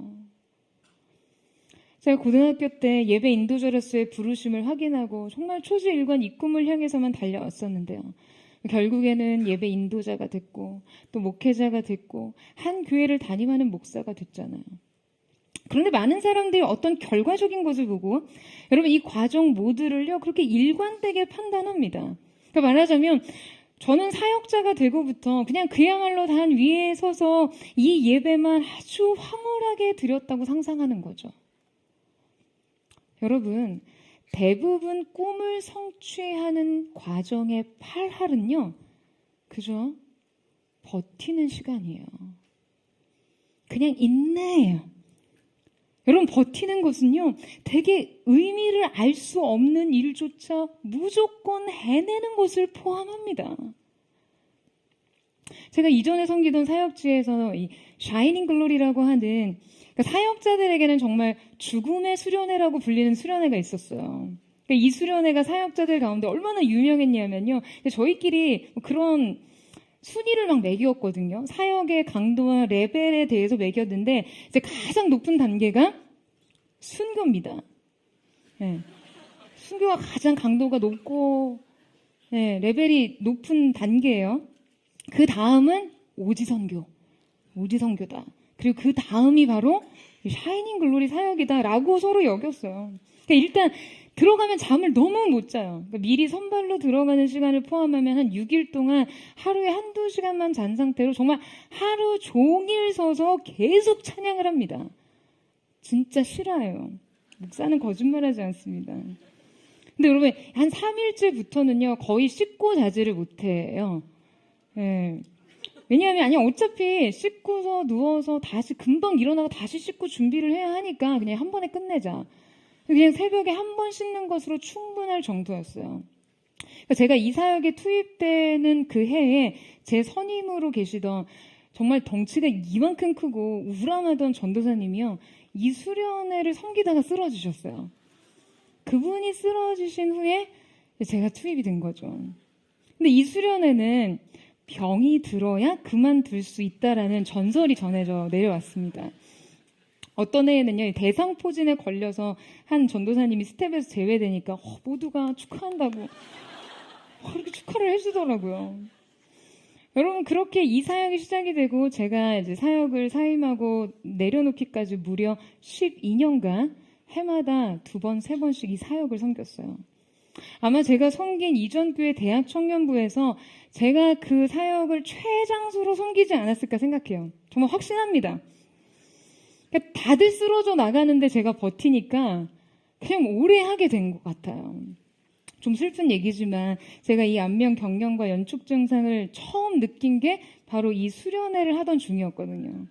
제가 고등학교 때 예배 인도자로서의 부르심을 확인하고 정말 초지일관 이 꿈을 향해서만 달려왔었는데요. 결국에는 예배 인도자가 됐고 또 목회자가 됐고 한 교회를 담임하는 목사가 됐잖아요. 그런데 많은 사람들이 어떤 결과적인 것을 보고 여러분 이 과정 모두를요 그렇게 일관되게 판단합니다. 그러니까 말하자면 저는 사역자가 되고부터 그냥 그야말로 단 위에 서서 이 예배만 아주 황홀하게 드렸다고 상상하는 거죠. 여러분, 대부분 꿈을 성취하는 과정의 팔할은요, 그죠? 버티는 시간이에요. 그냥 인내예요. 여러분, 버티는 것은요, 되게 의미를 알 수 없는 일조차 무조건 해내는 것을 포함합니다. 제가 이전에 섬기던 사역지에서 이 샤이닝 글로리라고 하는, 그러니까 사역자들에게는 정말 죽음의 수련회라고 불리는 수련회가 있었어요. 그러니까 이 수련회가 사역자들 가운데 얼마나 유명했냐면요. 저희끼리 그런 순위를 막 매겼거든요. 사역의 강도와 레벨에 대해서 매겼는데 이제 가장 높은 단계가 순교입니다. 네. 순교가 가장 강도가 높고 네, 레벨이 높은 단계예요. 그 다음은 오지선교다. 그리고 그 다음이 바로 샤이닝 글로리 사역이다라고 서로 여겼어요. 그러니까 일단 들어가면 잠을 너무 못 자요. 그러니까 미리 선발로 들어가는 시간을 포함하면 한 6일 동안 하루에 한두 시간만 잔 상태로 정말 하루 종일 서서 계속 찬양을 합니다. 진짜 싫어요. 목사는 거짓말하지 않습니다. 근데 여러분 한 3일째부터는요 거의 씻고 자지를 못해요. 예. 왜냐하면 아니 어차피 씻고서 누워서 다시 금방 일어나고 다시 씻고 준비를 해야 하니까 그냥 한 번에 끝내자. 그냥 새벽에 한 번 씻는 것으로 충분할 정도였어요. 그러니까 제가 이 사역에 투입되는 그 해에 제 선임으로 계시던 정말 덩치가 이만큼 크고 우람하던 전도사님이요. 이 수련회를 섬기다가 쓰러지셨어요. 그분이 쓰러지신 후에 제가 투입이 된 거죠. 근데 이 수련회는 병이 들어야 그만둘 수 있다라는 전설이 전해져 내려왔습니다. 어떤 해에는요, 대상포진에 걸려서 한 전도사님이 스텝에서 제외되니까 모두가 축하한다고 그렇게 축하를 해주더라고요. 여러분 그렇게 이 사역이 시작이 되고 제가 이제 사역을 사임하고 내려놓기까지 무려 12년간 해마다 2번, 3번씩 이 사역을 섬겼어요. 아마 제가 섬긴 이전 교회 대학 청년부에서 제가 그 사역을 최장수로 섬기지 않았을까 생각해요. 정말 확신합니다. 그러니까 다들 쓰러져 나가는데 제가 버티니까 그냥 오래 하게 된 것 같아요. 좀 슬픈 얘기지만 제가 이 안면 경련과 연축 증상을 처음 느낀 게 바로 이 수련회를 하던 중이었거든요.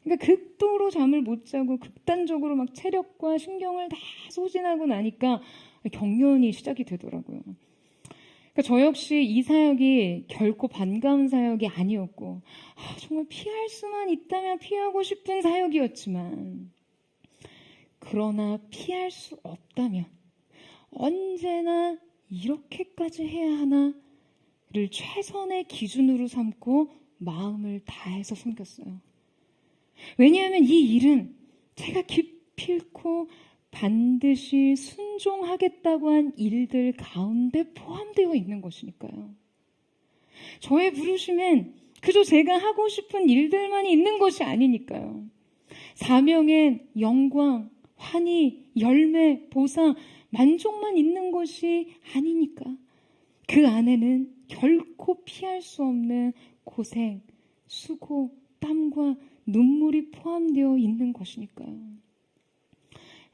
그러니까 극도로 잠을 못 자고 극단적으로 막 체력과 신경을 다 소진하고 나니까 경련이 시작이 되더라고요. 그러니까 저 역시 이 사역이 결코 반가운 사역이 아니었고 정말 피할 수만 있다면 피하고 싶은 사역이었지만 그러나 피할 수 없다면 언제나 이렇게까지 해야 하나를 최선의 기준으로 삼고 마음을 다해서 섬겼어요. 왜냐하면 이 일은 제가 기필코 반드시 순종하겠다고 한 일들 가운데 포함되어 있는 것이니까요. 저의 부르심엔 그저 제가 하고 싶은 일들만이 있는 것이 아니니까요. 사명엔 영광, 환희, 열매, 보상, 만족만 있는 것이 아니니까 그 안에는 결코 피할 수 없는 고생, 수고, 땀과 눈물이 포함되어 있는 것이니까요.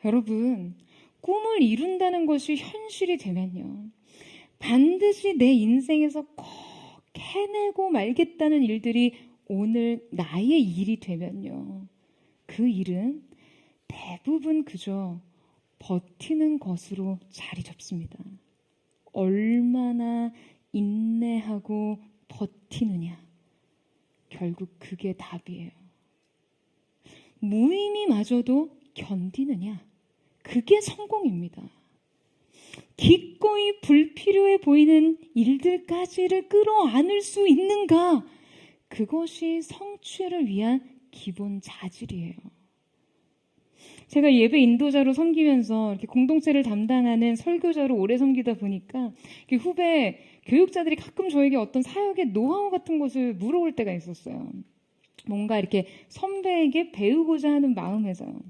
여러분, 꿈을 이룬다는 것이 현실이 되면요. 반드시 내 인생에서 꼭 해내고 말겠다는 일들이 오늘 나의 일이 되면요. 그 일은 대부분 그저 버티는 것으로 자리 잡습니다. 얼마나 인내하고 버티느냐. 결국 그게 답이에요. 무의미마저도 견디느냐. 그게 성공입니다. 기꺼이 불필요해 보이는 일들까지를 끌어안을 수 있는가? 그것이 성취를 위한 기본 자질이에요. 제가 예배 인도자로 섬기면서 이렇게 공동체를 담당하는 설교자로 오래 섬기다 보니까 후배 교육자들이 가끔 저에게 어떤 사역의 노하우 같은 것을 물어볼 때가 있었어요. 뭔가 이렇게 선배에게 배우고자 하는 마음에서요.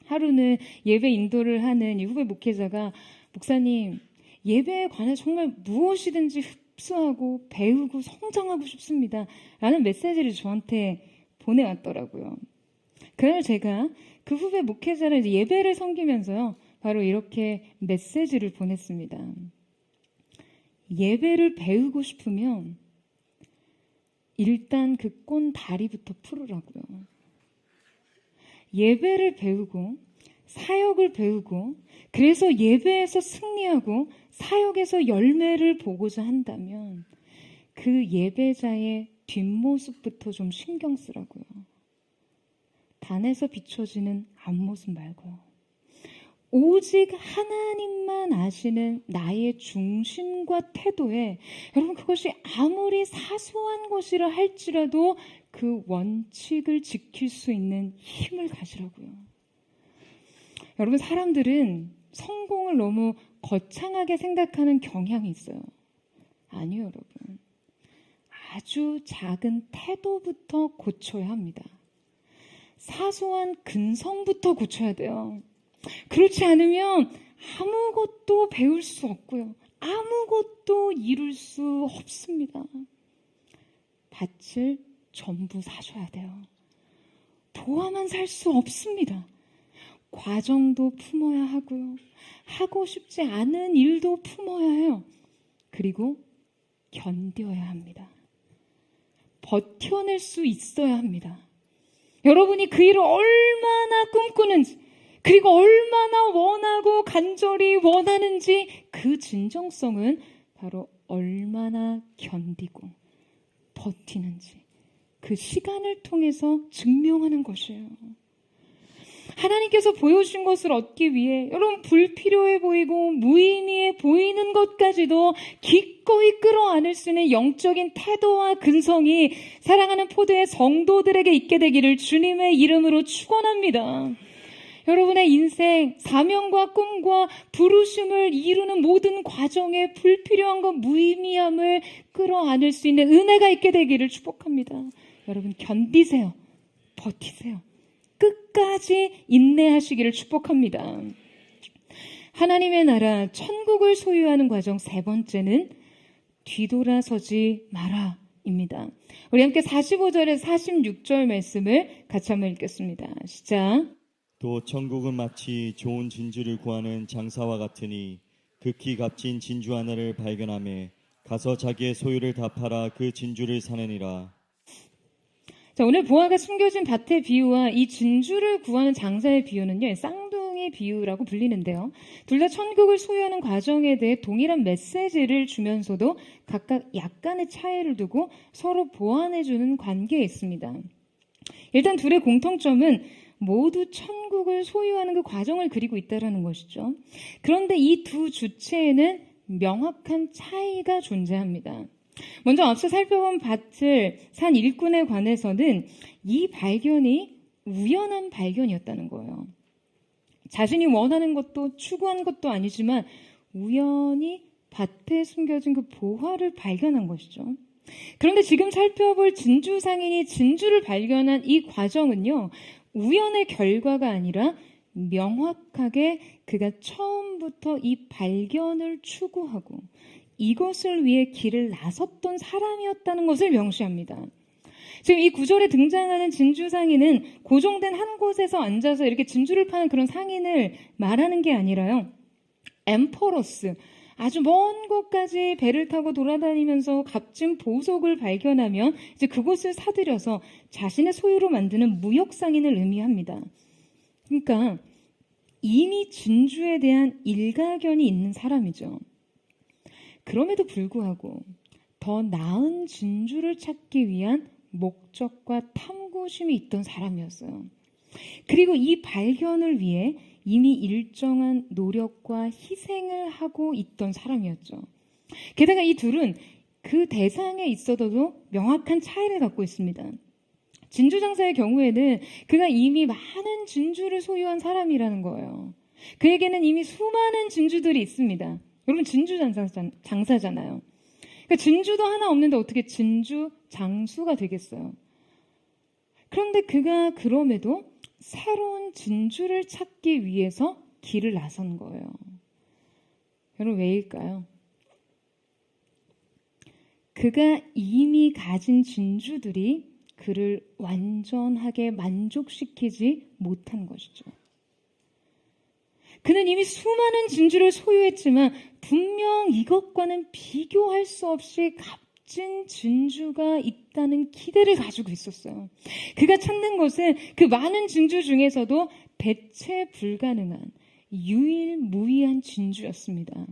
하루는 예배 인도를 하는 이 후배 목회자가 목사님, 예배에 관해 정말 무엇이든지 흡수하고 배우고 성장하고 싶습니다. 라는 메시지를 저한테 보내왔더라고요. 그날 제가 그 후배 목회자를 이제 예배를 섬기면서요. 바로 이렇게 메시지를 보냈습니다. 예배를 배우고 싶으면 일단 그 꼰다리부터 풀으라고요. 예배를 배우고 사역을 배우고 그래서 예배에서 승리하고 사역에서 열매를 보고자 한다면 그 예배자의 뒷모습부터 좀 신경 쓰라고요. 단에서 비춰지는 앞모습 말고요. 오직 하나님만 아시는 나의 중심과 태도에 여러분 그것이 아무리 사소한 것이라 할지라도 그 원칙을 지킬 수 있는 힘을 가지라고요. 여러분 사람들은 성공을 너무 거창하게 생각하는 경향이 있어요. 아니요 여러분. 아주 작은 태도부터 고쳐야 합니다. 사소한 근성부터 고쳐야 돼요. 그렇지 않으면 아무것도 배울 수 없고요. 아무것도 이룰 수 없습니다. 밭을 전부 사셔야 돼요. 도와만 살 수 없습니다. 과정도 품어야 하고요. 하고 싶지 않은 일도 품어야 해요. 그리고 견뎌야 합니다. 버텨낼 수 있어야 합니다. 여러분이 그 일을 얼마나 꿈꾸는지, 그리고 얼마나 원하고 간절히 원하는지 그 진정성은 바로 얼마나 견디고 버티는지 그 시간을 통해서 증명하는 것이에요. 하나님께서 보여주신 것을 얻기 위해 여러분 불필요해 보이고 무의미해 보이는 것까지도 기꺼이 끌어안을 수 있는 영적인 태도와 근성이 사랑하는 포도의 성도들에게 있게 되기를 주님의 이름으로 축원합니다. 여러분의 인생, 사명과 꿈과 부르심을 이루는 모든 과정에 불필요한 것, 무의미함을 끌어안을 수 있는 은혜가 있게 되기를 축복합니다. 여러분 견디세요. 버티세요. 끝까지 인내하시기를 축복합니다. 하나님의 나라, 천국을 소유하는 과정 세 번째는 뒤돌아서지 마라입니다. 우리 함께 45절에서 46절 말씀을 같이 한번 읽겠습니다. 시작. 또 천국은 마치 좋은 진주를 구하는 장사와 같으니 극히 값진 진주 하나를 발견하매 가서 자기의 소유를 다 팔아 그 진주를 사느니라. 자, 오늘 보화가 숨겨진 밭의 비유와 이 진주를 구하는 장사의 비유는요, 쌍둥이 비유라고 불리는데요. 둘 다 천국을 소유하는 과정에 대해 동일한 메시지를 주면서도 각각 약간의 차이를 두고 서로 보완해주는 관계에 있습니다. 일단 둘의 공통점은 모두 천국을 소유하는 그 과정을 그리고 있다는 것이죠. 그런데 이 두 주체에는 명확한 차이가 존재합니다. 먼저 앞서 살펴본 밭을 산 일꾼에 관해서는 이 발견이 우연한 발견이었다는 거예요. 자신이 원하는 것도 추구한 것도 아니지만 우연히 밭에 숨겨진 그 보화를 발견한 것이죠. 그런데 지금 살펴볼 진주 상인이 진주를 발견한 이 과정은요, 우연의 결과가 아니라 명확하게 그가 처음부터 이 발견을 추구하고 이것을 위해 길을 나섰던 사람이었다는 것을 명시합니다. 지금 이 구절에 등장하는 진주 상인은 고정된 한 곳에서 앉아서 이렇게 진주를 파는 그런 상인을 말하는 게 아니라요. 엠퍼러스, 아주 먼 곳까지 배를 타고 돌아다니면서 값진 보석을 발견하면 이제 그곳을 사들여서 자신의 소유로 만드는 무역 상인을 의미합니다. 그러니까 이미 진주에 대한 일가견이 있는 사람이죠. 그럼에도 불구하고 더 나은 진주를 찾기 위한 목적과 탐구심이 있던 사람이었어요. 그리고 이 발견을 위해 이미 일정한 노력과 희생을 하고 있던 사람이었죠. 게다가 이 둘은 그 대상에 있어도 명확한 차이를 갖고 있습니다. 진주 장사의 경우에는 그가 이미 많은 진주를 소유한 사람이라는 거예요. 그에게는 이미 수많은 진주들이 있습니다. 여러분 진주 장사잖아요. 그러니까 진주도 하나 없는데 어떻게 진주 장수가 되겠어요? 그런데 그가 그럼에도 새로운 진주를 찾기 위해서 길을 나선 거예요. 여러분 왜일까요? 그가 이미 가진 진주들이 그를 완전하게 만족시키지 못한 것이죠. 그는 이미 수많은 진주를 소유했지만 분명 이것과는 비교할 수 없이 값진 진주가 있다는 기대를 가지고 있었어요. 그가 찾는 것은 그 많은 진주 중에서도 대체 불가능한 유일무이한 진주였습니다.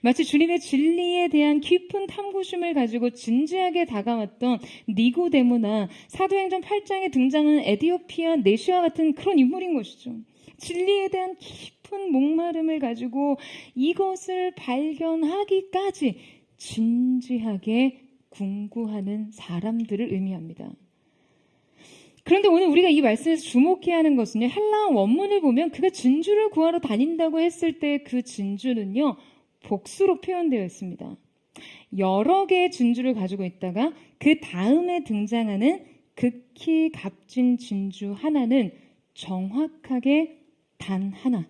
마치 주님의 진리에 대한 깊은 탐구심을 가지고 진지하게 다가왔던 니고데모나 사도행전 8장에 등장하는 에디오피아 내시와 같은 그런 인물인 것이죠. 진리에 대한 깊은 목마름을 가지고 이것을 발견하기까지 진지하게 궁구하는 사람들을 의미합니다. 그런데 오늘 우리가 이 말씀에서 주목해야 하는 것은요, 헬라어 원문을 보면 그가 진주를 구하러 다닌다고 했을 때 그 진주는요, 복수로 표현되어 있습니다. 여러 개의 진주를 가지고 있다가 그 다음에 등장하는 극히 값진 진주 하나는 정확하게 단 하나,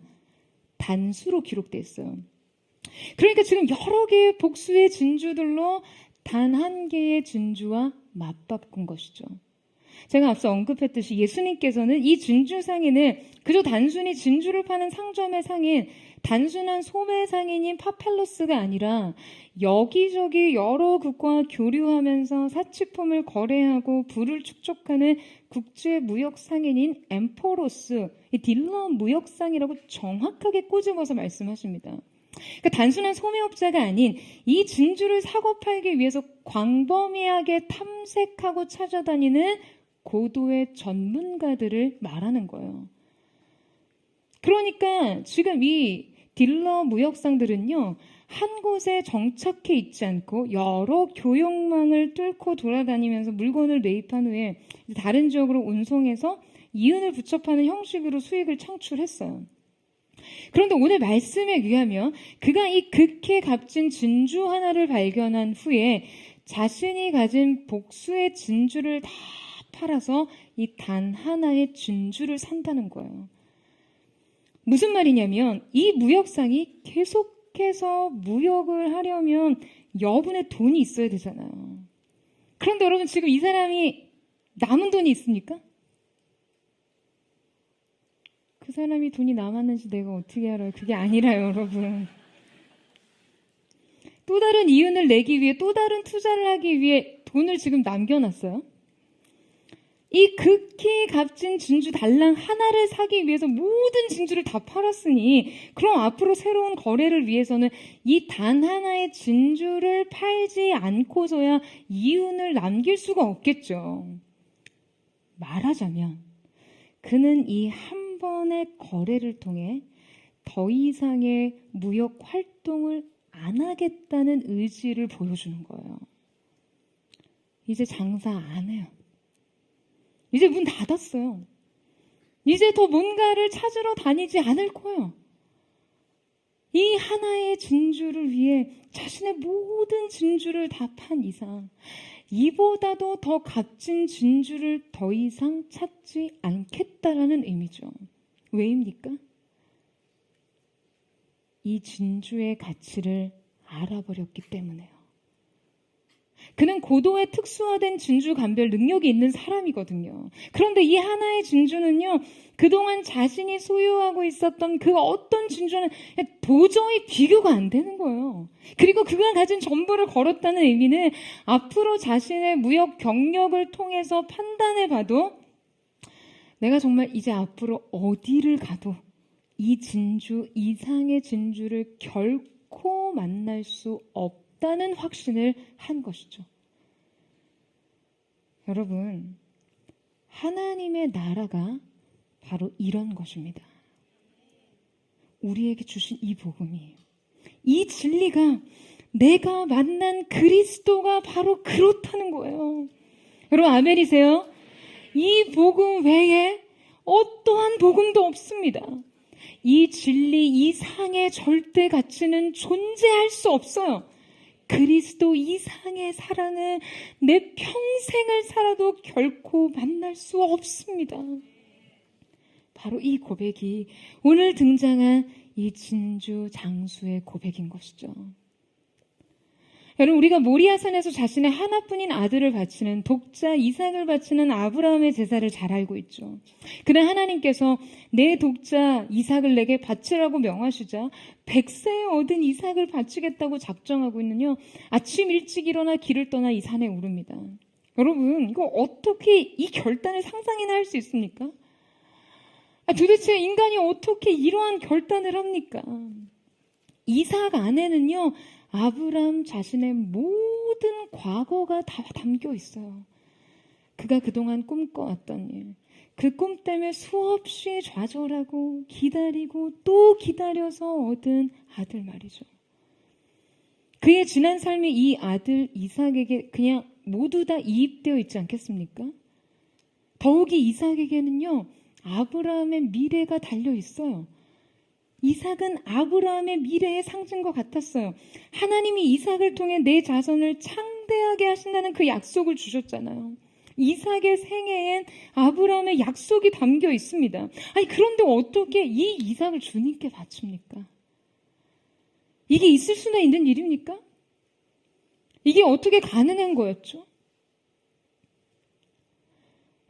단수로 기록되어 있어요. 그러니까 지금 여러 개의 복수의 진주들로 단 한 개의 진주와 맞바꾼 것이죠. 제가 앞서 언급했듯이 예수님께서는 이 진주상인을 그저 단순히 진주를 파는 상점의 상인, 단순한 소매 상인인 파펠로스가 아니라 여기저기 여러 국가와 교류하면서 사치품을 거래하고 부를 축적하는 국제 무역 상인인 엠포로스, 이 딜러 무역상이라고 정확하게 꼬집어서 말씀하십니다. 그러니까 단순한 소매업자가 아닌 이 진주를 사고 팔기 위해서 광범위하게 탐색하고 찾아다니는 고도의 전문가들을 말하는 거예요. 그러니까 지금 이 딜러 무역상들은요, 한 곳에 정착해 있지 않고 여러 교역망을 뚫고 돌아다니면서 물건을 매입한 후에 다른 지역으로 운송해서 이윤을 부첩하는 형식으로 수익을 창출했어요. 그런데 오늘 말씀에 의하면 그가 이 극히 값진 진주 하나를 발견한 후에 자신이 가진 복수의 진주를 다 팔아서 이 단 하나의 진주를 산다는 거예요. 무슨 말이냐면 이 무역상이 계속해서 무역을 하려면 여분의 돈이 있어야 되잖아요. 그런데 여러분 지금 이 사람이 남은 돈이 있습니까? 그 사람이 돈이 남았는지 내가 어떻게 알아요? 그게 아니라요, 여러분. 또 다른 이윤을 내기 위해 또 다른 투자를 하기 위해 돈을 지금 남겨놨어요. 이 극히 값진 진주 달랑 하나를 사기 위해서 모든 진주를 다 팔았으니 그럼 앞으로 새로운 거래를 위해서는 이 단 하나의 진주를 팔지 않고서야 이윤을 남길 수가 없겠죠. 말하자면 그는 이 한 번의 거래를 통해 더 이상의 무역 활동을 안 하겠다는 의지를 보여주는 거예요. 이제 장사 안 해요. 이제 문 닫았어요. 이제 더 뭔가를 찾으러 다니지 않을 거예요. 이 하나의 진주를 위해 자신의 모든 진주를 다 판 이상 이보다도 더 값진 진주를 더 이상 찾지 않겠다라는 의미죠. 왜입니까? 이 진주의 가치를 알아버렸기 때문에요. 그는 고도의 특수화된 진주 감별 능력이 있는 사람이거든요. 그런데 이 하나의 진주는요, 그동안 자신이 소유하고 있었던 그 어떤 진주는 도저히 비교가 안 되는 거예요. 그리고 그가 가진 전부를 걸었다는 의미는 앞으로 자신의 무역 경력을 통해서 판단해봐도 내가 정말 이제 앞으로 어디를 가도 이 진주 이상의 진주를 결코 만날 수 없다는 확신을 한 것이죠. 여러분, 하나님의 나라가 바로 이런 것입니다. 우리에게 주신 이 복음이, 이 진리가 내가 만난 그리스도가 바로 그렇다는 거예요. 여러분 아멘이세요? 이 복음 외에 어떠한 복음도 없습니다. 이 진리 이상의 절대 가치는 존재할 수 없어요. 그리스도 이상의 사랑은 내 평생을 살아도 결코 만날 수 없습니다. 바로 이 고백이 오늘 등장한 이 진주 장수의 고백인 것이죠. 여러분, 우리가 모리아산에서 자신의 하나뿐인 아들을 바치는 독자 이삭을 바치는 아브라함의 제사를 잘 알고 있죠. 그러나 하나님께서 내 독자 이삭을 내게 바치라고 명하시자 100세에 얻은 이삭을 바치겠다고 작정하고 있는요, 아침 일찍 일어나 길을 떠나 이 산에 오릅니다. 여러분, 이거 어떻게 이 결단을 상상이나 할 수 있습니까? 도대체 인간이 어떻게 이러한 결단을 합니까? 이삭 안에는요, 아브라함 자신의 모든 과거가 다 담겨 있어요. 그가 그동안 꿈꿔왔던 일, 그 꿈 때문에 수없이 좌절하고 기다리고 또 기다려서 얻은 아들 말이죠. 그의 지난 삶이 이 아들 이삭에게 그냥 모두 다 이입되어 있지 않겠습니까? 더욱이 이삭에게는요, 아브라함의 미래가 달려 있어요. 이삭은 아브라함의 미래의 상징과 같았어요. 하나님이 이삭을 통해 내 자손을 창대하게 하신다는 그 약속을 주셨잖아요. 이삭의 생애엔 아브라함의 약속이 담겨 있습니다. 아니, 그런데 어떻게 이 이삭을 주님께 바칩니까? 이게 있을 수나 있는 일입니까? 이게 어떻게 가능한 거였죠?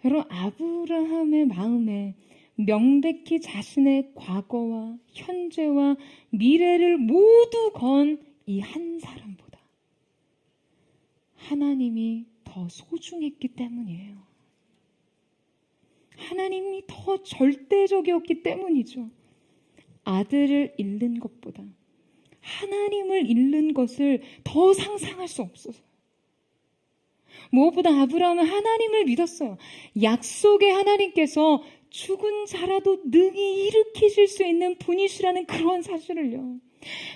여러분, 아브라함의 마음에 명백히 자신의 과거와 현재와 미래를 모두 건 이 한 사람보다 하나님이 더 소중했기 때문이에요. 하나님이 더 절대적이었기 때문이죠. 아들을 잃는 것보다 하나님을 잃는 것을 더 상상할 수 없어서. 무엇보다 아브라함은 하나님을 믿었어요. 약속의 하나님께서 죽은 자라도 능히 일으키실 수 있는 분이시라는 그런 사실을요.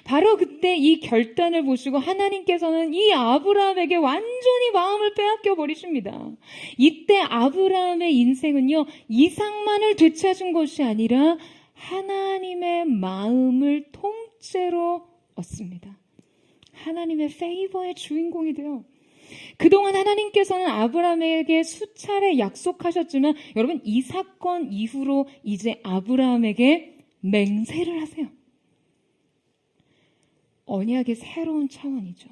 바로 그때 이 결단을 보시고 하나님께서는 이 아브라함에게 완전히 마음을 빼앗겨 버리십니다. 이때 아브라함의 인생은요, 이삭만을 되찾은 것이 아니라 하나님의 마음을 통째로 얻습니다. 하나님의 페이버의 주인공이 돼요. 그동안 하나님께서는 아브라함에게 수차례 약속하셨지만 여러분, 이 사건 이후로 이제 아브라함에게 맹세를 하세요. 언약의 새로운 차원이죠.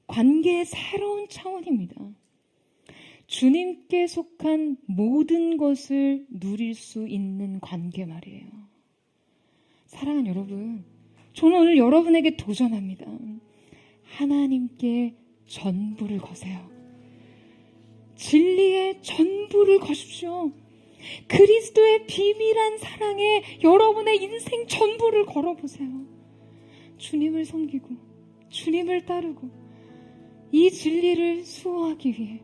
관계의 새로운 차원입니다. 주님께 속한 모든 것을 누릴 수 있는 관계 말이에요. 사랑하는 여러분, 저는 오늘 여러분에게 도전합니다. 하나님께 전부를 거세요. 진리의 전부를 거십시오. 그리스도의 비밀한 사랑에 여러분의 인생 전부를 걸어보세요. 주님을 섬기고 주님을 따르고 이 진리를 수호하기 위해,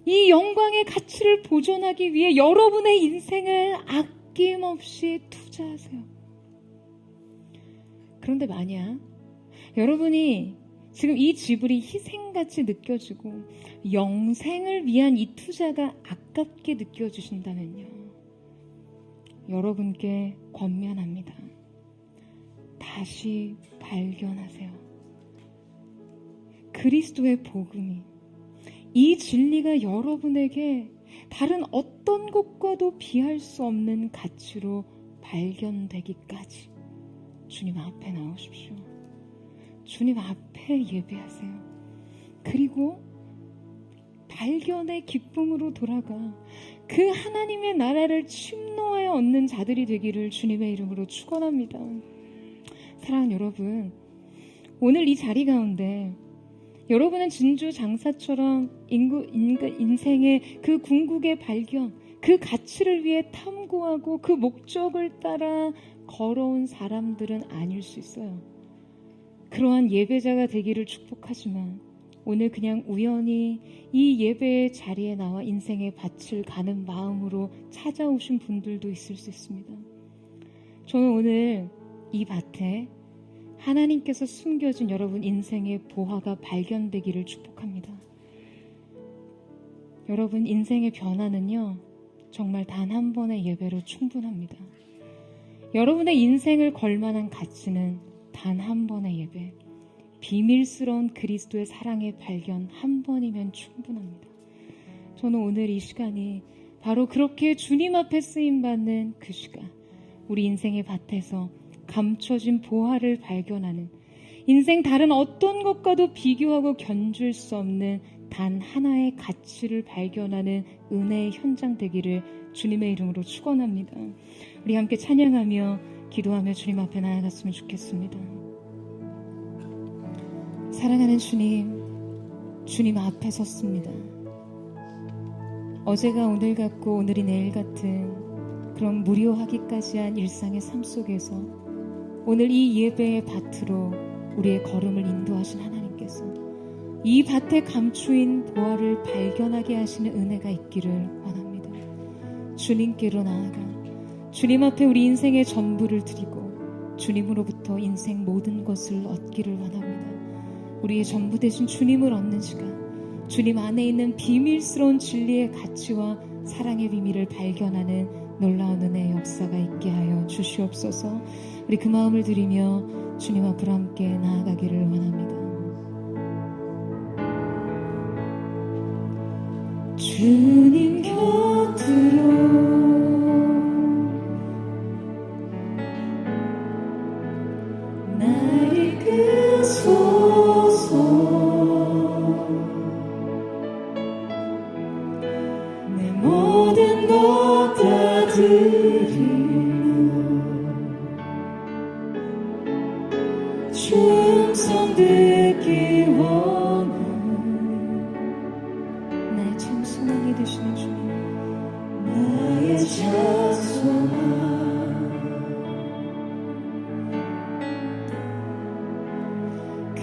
이 영광의 가치를 보존하기 위해 여러분의 인생을 아낌없이 투자하세요. 그런데 만약 여러분이 지금 이 지불이 희생같이 느껴지고 영생을 위한 이 투자가 아깝게 느껴지신다면요, 여러분께 권면합니다. 다시 발견하세요. 그리스도의 복음이, 이 진리가 여러분에게 다른 어떤 것과도 비할 수 없는 가치로 발견되기까지 주님 앞에 나오십시오. 주님 앞에 예배하세요. 그리고 발견의 기쁨으로 돌아가 그 하나님의 나라를 침노하여 얻는 자들이 되기를 주님의 이름으로 축원합니다. 사랑하는 여러분, 오늘 이 자리 가운데 여러분은 진주 장사처럼 인생의 그 궁극의 발견, 그 가치를 위해 탐구하고 그 목적을 따라 걸어온 사람들은 아닐 수 있어요. 그러한 예배자가 되기를 축복하지만 오늘 그냥 우연히 이 예배의 자리에 나와 인생의 밭을 가는 마음으로 찾아오신 분들도 있을 수 있습니다. 저는 오늘 이 밭에 하나님께서 숨겨진 여러분 인생의 보화가 발견되기를 축복합니다. 여러분, 인생의 변화는요, 정말 단 한 번의 예배로 충분합니다. 여러분의 인생을 걸만한 가치는 단 한 번의 예배, 비밀스러운 그리스도의 사랑의 발견 한 번이면 충분합니다. 저는 오늘 이 시간이 바로 그렇게 주님 앞에 쓰임받는 그 시간, 우리 인생의 밭에서 감춰진 보화를 발견하는, 인생 다른 어떤 것과도 비교하고 견줄 수 없는 단 하나의 가치를 발견하는 은혜의 현장 되기를 주님의 이름으로 축원합니다. 우리 함께 찬양하며 기도하며 주님 앞에 나아갔으면 좋겠습니다. 사랑하는 주님, 주님 앞에 섰습니다. 어제가 오늘 같고 오늘이 내일 같은 그런 무료하기까지 한 일상의 삶 속에서 오늘 이 예배의 밭으로 우리의 걸음을 인도하신 하나님께서 이 밭에 감추인 보화를 발견하게 하시는 은혜가 있기를 원합니다. 주님께로 나아가 주님 앞에 우리 인생의 전부를 드리고 주님으로부터 인생 모든 것을 얻기를 원합니다. 우리의 전부 되신 주님을 얻는 시간, 주님 안에 있는 비밀스러운 진리의 가치와 사랑의 비밀을 발견하는 놀라운 은혜의 역사가 있게 하여 주시옵소서. 우리 그 마음을 드리며 주님 앞으로 함께 나아가기를 원합니다. 주님 곁으로 날 이끄소서. 내 모든 것 다 드리며 주 음성 듣기 원하네. 나의 참 소망이 되시는 주님, 나의 참 소망, 그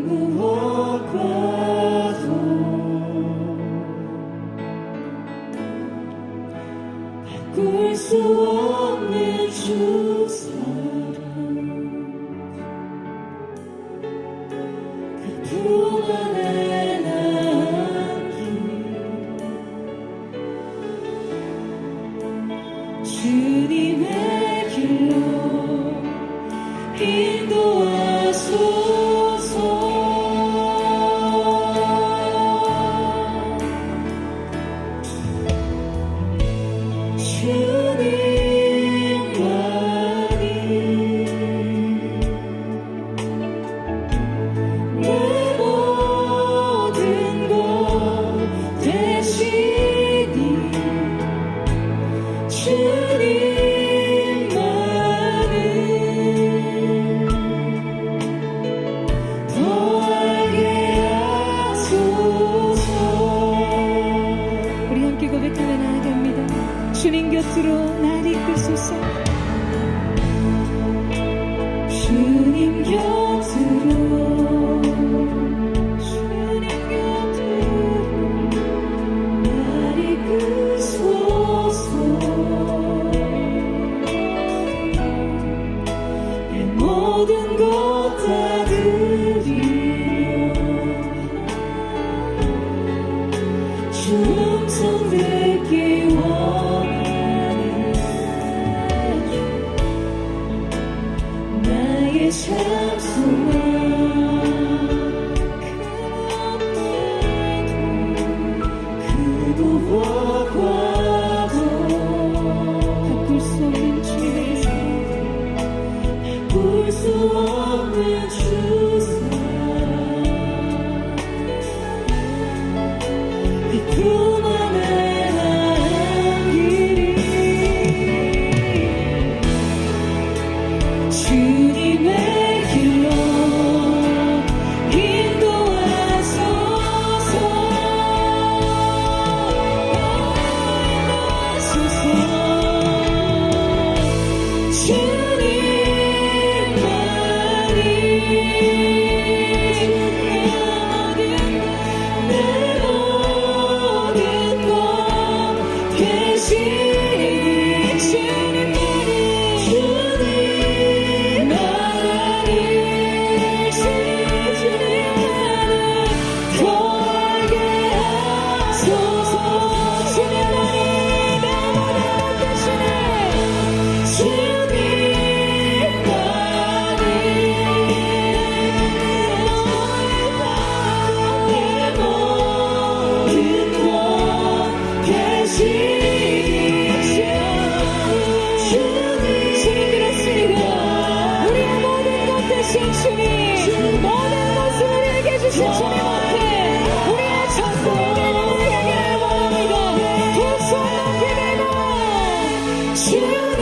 무엇과도 바꿀 수 없는 주 사랑, 그 품 안에 남긴 주님의 길로 인도하소서. 주님 곁으로 날 이끄소서. 주님 곁으로, 주님 곁으로 날 이끄소서. 내 모든 것 다 드리려 주 음성 듣기 원하네. 나의 참 소망, 그 무엇과도 바꿀 수 없는 주의 사랑, 바꿀 수 없는 주 사랑, 그 품 안에 남기리. 주님의 길로 인도하소서. 주님만이 내 모든 것 계시니 주님만이 더하게 하소서. 주님만이 내 모든 것 되시네. 주님만이 내 모든 것 계시니 주님 그렇습니다. 우리의 모든 것 되신 주님, 모든 것을 우리에게 주신 주님 앞에 우리의 전부를 우리에게 원합니다. 두 손 높이 들고 주님만이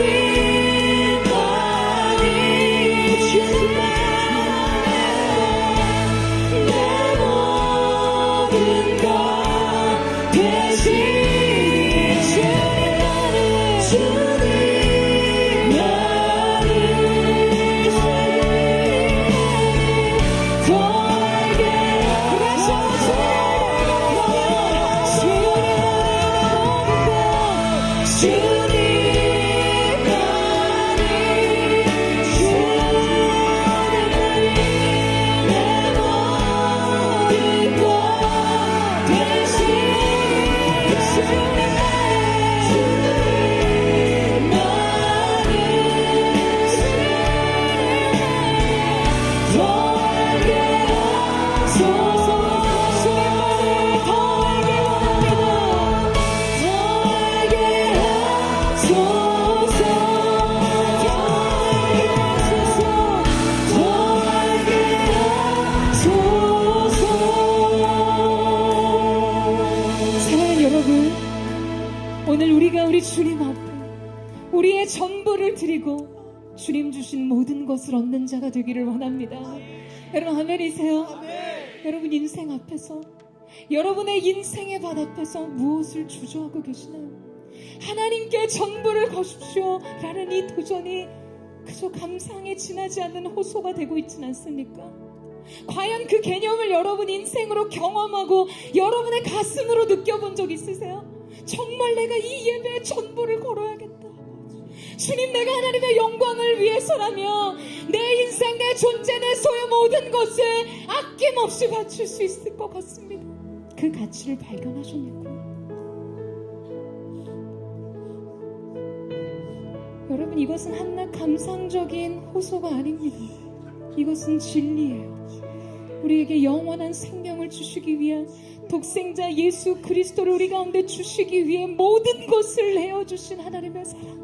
내 모든 것 되시니 오늘 우리가 우리 주님 앞에 우리의 전부를 드리고 주님 주신 모든 것을 얻는 자가 되기를 원합니다. 여러분 아멘이세요? 여러분 인생 앞에서, 여러분의 인생의 밭 앞에서 무엇을 주저하고 계시나요? 하나님께 전부를 거십시오 라는 이 도전이 그저 감상에 지나지 않는 호소가 되고 있진 않습니까? 과연 그 개념을 여러분 인생으로 경험하고 여러분의 가슴으로 느껴본 적 있으세요? 정말 내가 이 예배에 전부를 걸어야겠다. 주님, 내가 하나님의 영광을 위해서라면 내 인생, 내 존재, 내 소유 모든 것을 아낌없이 바칠 수 있을 것 같습니다. 그 가치를 발견하셨냐고요? 여러분, 이것은 한낱 감상적인 호소가 아닙니다. 이것은 진리예요. 우리에게 영원한 생명을 주시기 위한 독생자 예수 그리스도를 우리 가운데 주시기 위해 모든 것을 내어주신 하나님의 사랑,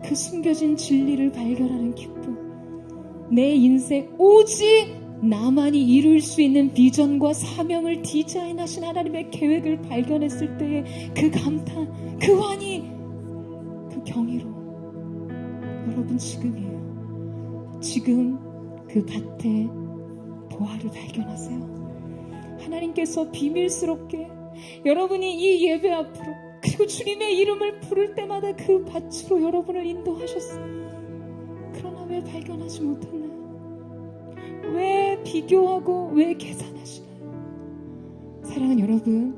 그 숨겨진 진리를 발견하는 기쁨, 내 인생 오직 나만이 이룰 수 있는 비전과 사명을 디자인하신 하나님의 계획을 발견했을 때의 그 감탄, 그 환희, 그 경이로, 여러분 지금이에요. 지금 그 밭에 보화를 발견하세요. 하나님께서 비밀스럽게 여러분이 이 예배 앞으로, 그리고 주님의 이름을 부를 때마다 그 밭으로 여러분을 인도하셨어요. 그러나 왜 발견하지 못했나요? 왜 비교하고 왜 계산하시나요? 사랑하는 여러분,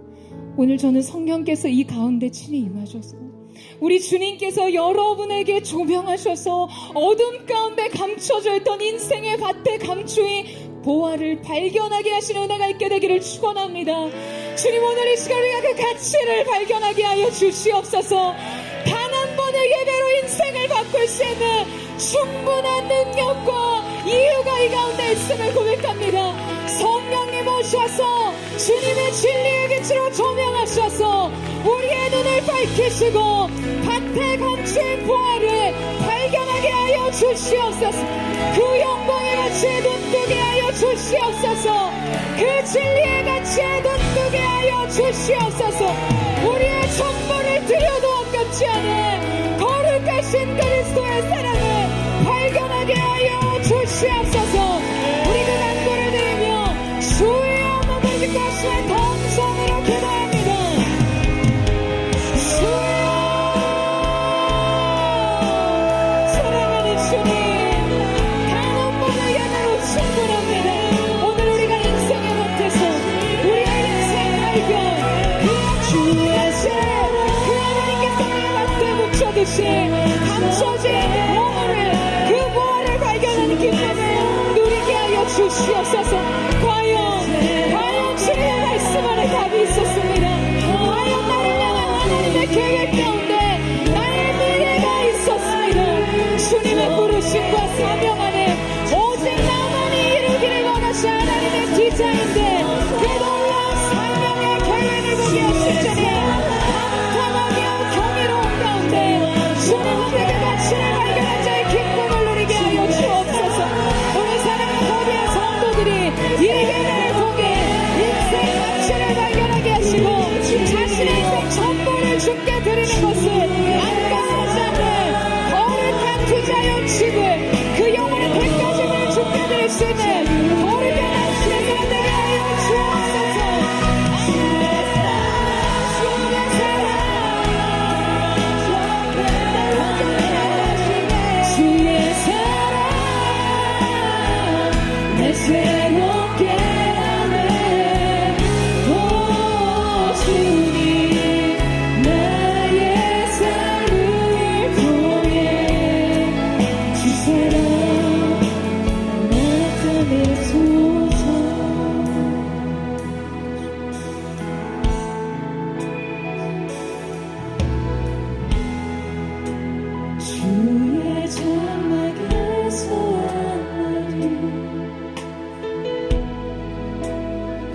오늘 저는 성령께서 이 가운데 친히 임하셔서 우리 주님께서 여러분에게 조명하셔서 어둠 가운데 감춰져 있던 인생의 밭에 감추인 보화를 발견하게 하시는 은혜가 있게 되기를 축원합니다. 주님, 오늘 이 시간 우리가 그 가치를 발견하게 하여 주시옵소서. 단 한 번의 예배로 인생을 바꿀 수 있는 충분한 능력과 이유가 이 가운데 있음을 고백합니다. 성령님 오셔서 주님의 진리의 빛으로 조명하셔서 우리의 눈을 밝히시고 밭에 감춘 보화를 발견하게 하여 주시옵소서. 그 영광의 가치에 눈뜨게 하여 주시옵소서. 그 진리의 가치에 눈뜨게 하여 주시옵소서. 우리의 전부를 드려도 아깝지 않은 거룩하신 그리스도의 사랑을 발견하게 하여 주시옵소서. 우리 그 간구를 드리며 주의 한번 기뻐하시는 동성으로 기도합니다. 주여, 사랑하는 주님, 단 한 번의 예배로 충분합니다. 오늘 우리가 인생의 밭에서 우리의 인생 발견, 그 주에서 그 하나님께서 우리의 밭에 묻혀두신 감춰진 보화를, 그 보화를 발견하는 기쁨을 누리게 하여 주시옵소서. 과연 주님의 말씀 안에 답이 있었습니다. 과연 나를 향한 하나님의 계획 가운데 나의 미래가 있었습니다. 주님의 부르심과 사명 안에 오직 나만이 이루기를 원하신 하나님의 디자인대 그 놀라운 사명의 계획을 보게 하실 주님, 감탄하며 경이로운 가운데 주님 앞에 그 가치를 발견한 자의 기쁨을 누리게 하여 주옵소서. 오늘 사랑하는 거대한 성도들이 이 예배를 통해 인생 가치를 발견하게 하시고 자신의 인생 전부를 주께 드리는 것을 안가하지 않는 거룩한 투자의 집을, 그 영혼의 백가짐을 주께 드릴 수 있는 거룩한 당신의 사람 되게 하여 주옵소서. 주의 사랑 내 새롭게 하네. 오 주님, 나의 삶을 통해 주사랑 나타내소서. 주의 장막에서 한마디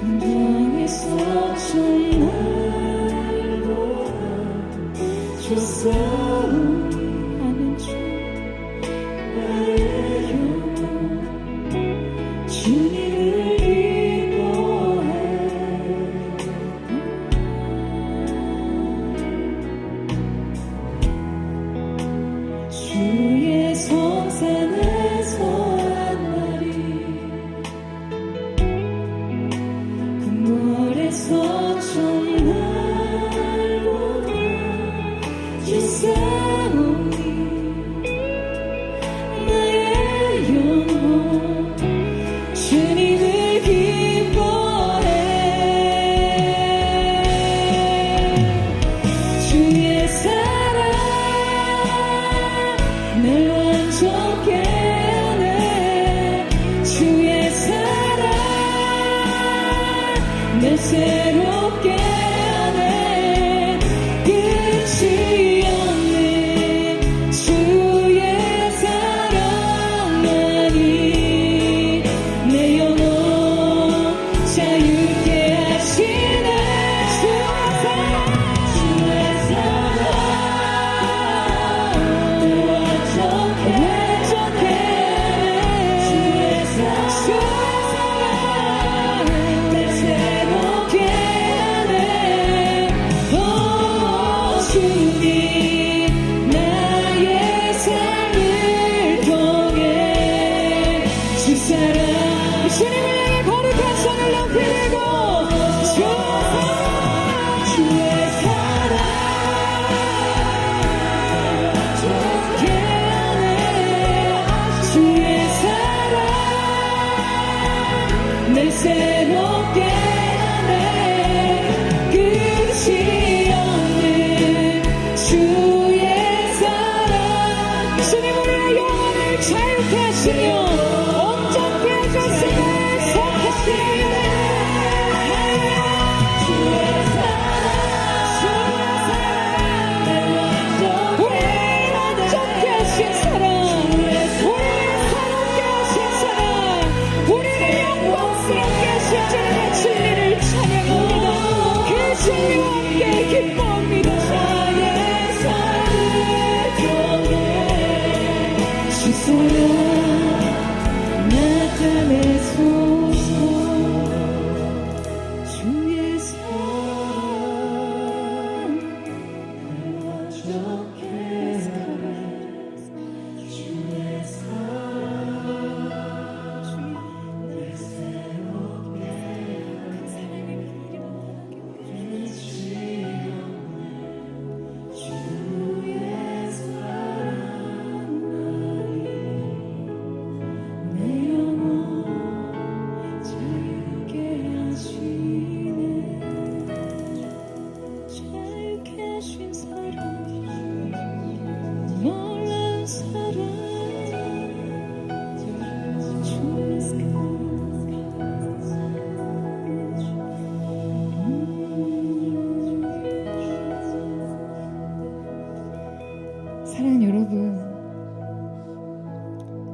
공중에서 전날 보아줬어. 하는 주 나의 영혼 주님을 기뻐해.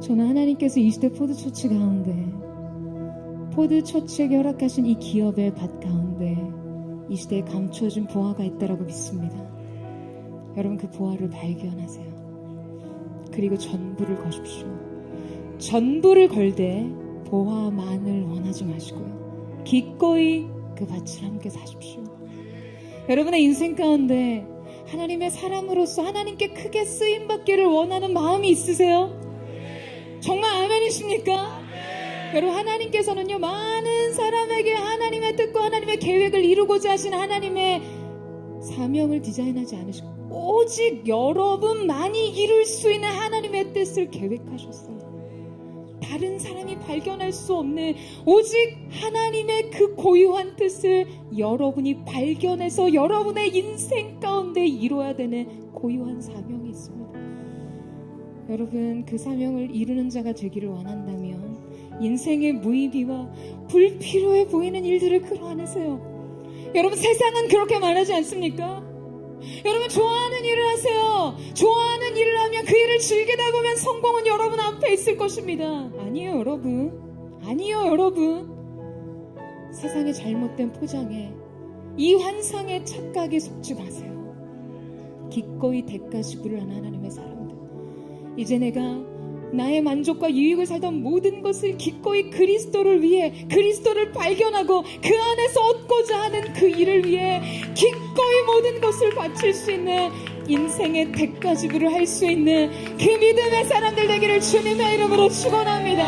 저는 하나님께서 이 시대 포드처치 가운데, 포드처치에게 허락하신 이 기업의 밭 가운데 이 시대에 감춰진 보화가 있다라고 믿습니다. 여러분, 그 보화를 발견하세요. 그리고 전부를 거십시오. 전부를 걸되 보화만을 원하지 마시고요, 기꺼이 그 밭을 함께 사십시오. 여러분의 인생 가운데 하나님의 사람으로서 하나님께 크게 쓰임받기를 원하는 마음이 있으세요? 정말 아멘이십니까? 여러분, 하나님께서는요, 많은 사람에게 하나님의 뜻과 하나님의 계획을 이루고자 하신 하나님의 사명을 디자인하지 않으시고 오직 여러분만이 이룰 수 있는 하나님의 뜻을 계획하셨어요. 다른 사람이 발견할 수 없는 오직 하나님의 그 고유한 뜻을 여러분이 발견해서 여러분의 인생 가운데 이루어야 되는 고유한 사명이 있습니다. 여러분, 그 사명을 이루는 자가 되기를 원한다면 인생의 무의미와 불필요해 보이는 일들을 끌어안으세요. 여러분, 세상은 그렇게 말하지 않습니까? 여러분, 좋아하는 일을 하세요. 좋아하는 일을 하면 그 일을 즐기다 보면 성공은 여러분 앞에 있을 것입니다. 아니에요, 여러분. 아니요, 여러분. 세상의 잘못된 포장에, 이 환상의 착각에 속지 마세요. 기꺼이 대가 지불을 하는 하나님의 사람들, 이제 내가 나의 만족과 유익을 살던 모든 것을 기꺼이 그리스도를 위해, 그리스도를 발견하고 그 안에서 얻고자 하는 그 일을 위해 기꺼이 모든 것을 바칠 수 있는 인생의 대가 지불을 할 수 있는 그 믿음의 사람들 되기를 주님의 이름으로 축원합니다.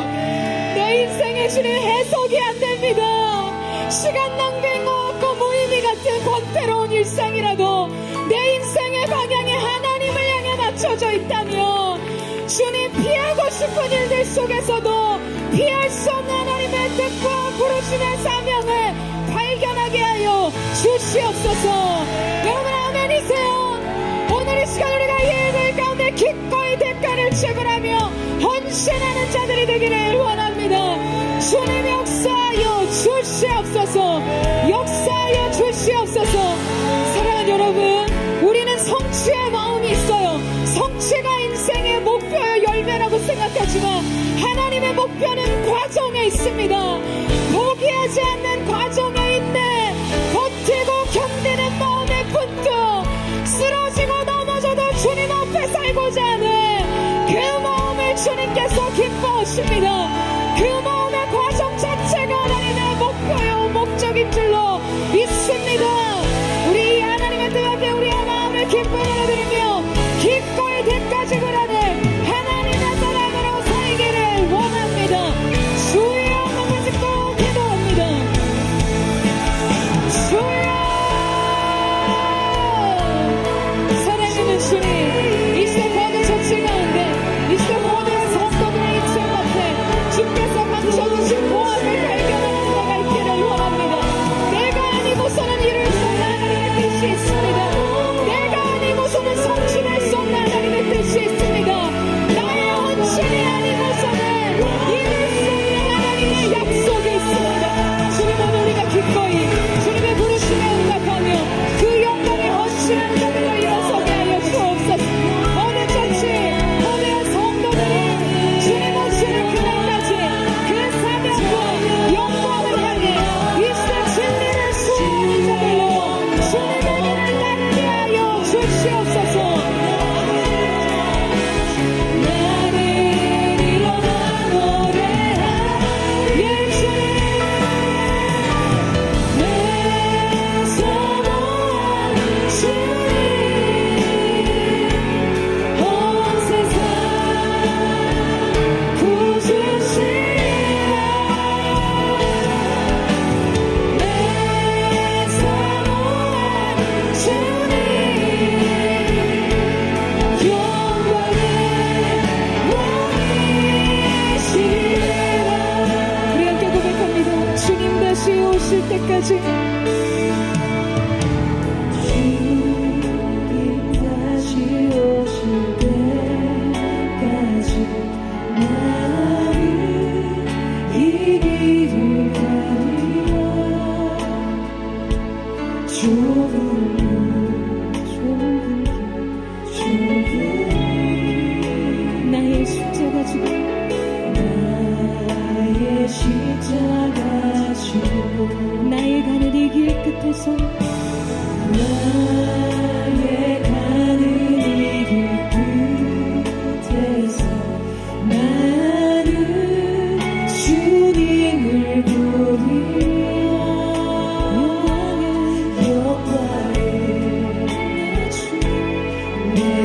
내 인생의 주님, 해석이 안 됩니다. 시간 낭비인 것 같고 무의미 같은 권태로운 일상이라도 내 인생의 방향이 하나님을 향해 맞춰져 있다면 주님, 피하고 싶은 일들 속에서도 피할 수 없는 하나님의 뜻과 부르심의 사명을 발견하게 하여 주시옵소서. 여러분, 아멘이세요? 오늘 이 시간 우리가 예배의 가운데 기꺼이 대가를 지불하며 헌신하는 자들이 되기를 원합니다. 주님, 역사하여 주시옵소서. 역사하여 주시옵소서. 사랑하는 여러분, 우리는 성취의 마음이 있어요. 성취가 인생의 목표요 열매라고 생각하지만 하나님의 목표는 과정에 있습니다. 포기하지 않는 과정에 있네. 버티고 견디는 마음의 분투, 쓰러지고 넘어져도 주님 앞에 살고자 하는 그 마음을 주님께서 기뻐하십니다. 그 마음의 과정 자체가 하나님의 목표요 목적인 줄로 믿습니다. 우리 하나님의 뜻 앞에 우리의 마음을 기쁨으로 드리며 기꺼이 대가 지불하는 하나님의 사람으로 살기를 원합니다. 주여, 몸을 짚고 기도합니다. 주여, 사랑하는 주님, 이 시대 모든 소치 가운데, 이 시대 모든 성도들의 인생 앞에 주께서 감춰주신 보안을 발견하는 자가 있기를 원합니다. 내가 아니고서는 이룰 수 없는 하나님의 뜻이 있습니다. 내가 아니고서는 성취될 수 없는 하나님의 뜻이 있습니다. 나의 헌신이 아니고서는 이룰 수 없는 하나님의 약속이 있습니다. 주님, 오늘 우리가 기꺼이 주님의 부르심에 응답하며 그 영광에 헌신하는 자들로 일어서게 하여 주옵소서. 어느 처치, 어느 성도들이 주님 오시는 그날까지 그 사명과 영광을 향해 이 시대 진리를 수호하는 자들로 주님의 은혜를 나누게 하여 주시옵소서. 나는 일어나 노래하예 주님, 내 사모한 주님.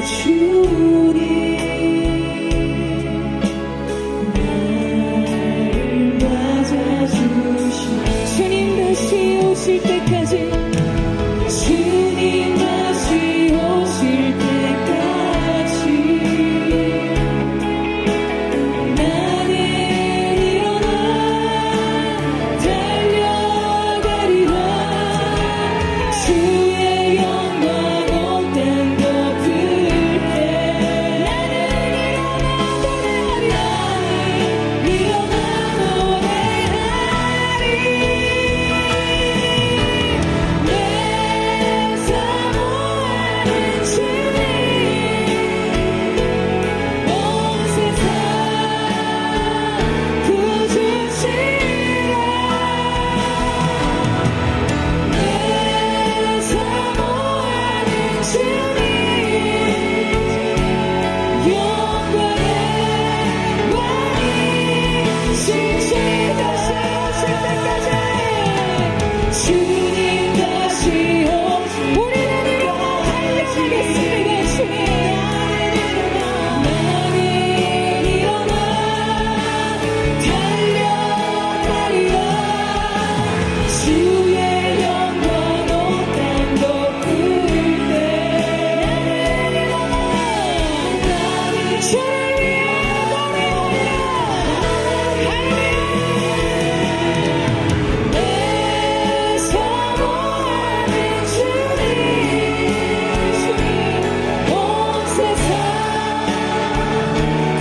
주님 나를 맞아주시네. 주님 다시 오실 때까지, 주님 다시 오실 때까지 나는 일어나 달려가리라. 주의 영광 온 땅 덮을 때 나는 일어나 노래하리. 일어나 노래하리. 내 사모하는 주님 온 세상 부주시라. 내 사모하는 주님 영광의 왕이 신실 다시 오실 때까지, 주님 다시 오실 우리는 일어나 달려가겠습니다. 주님 나는 일어나 달려가리라. 주의 영광 온 땅 덮을 때 나는 주를 위해 노래하리라. 내 사모하는 주님 온 세상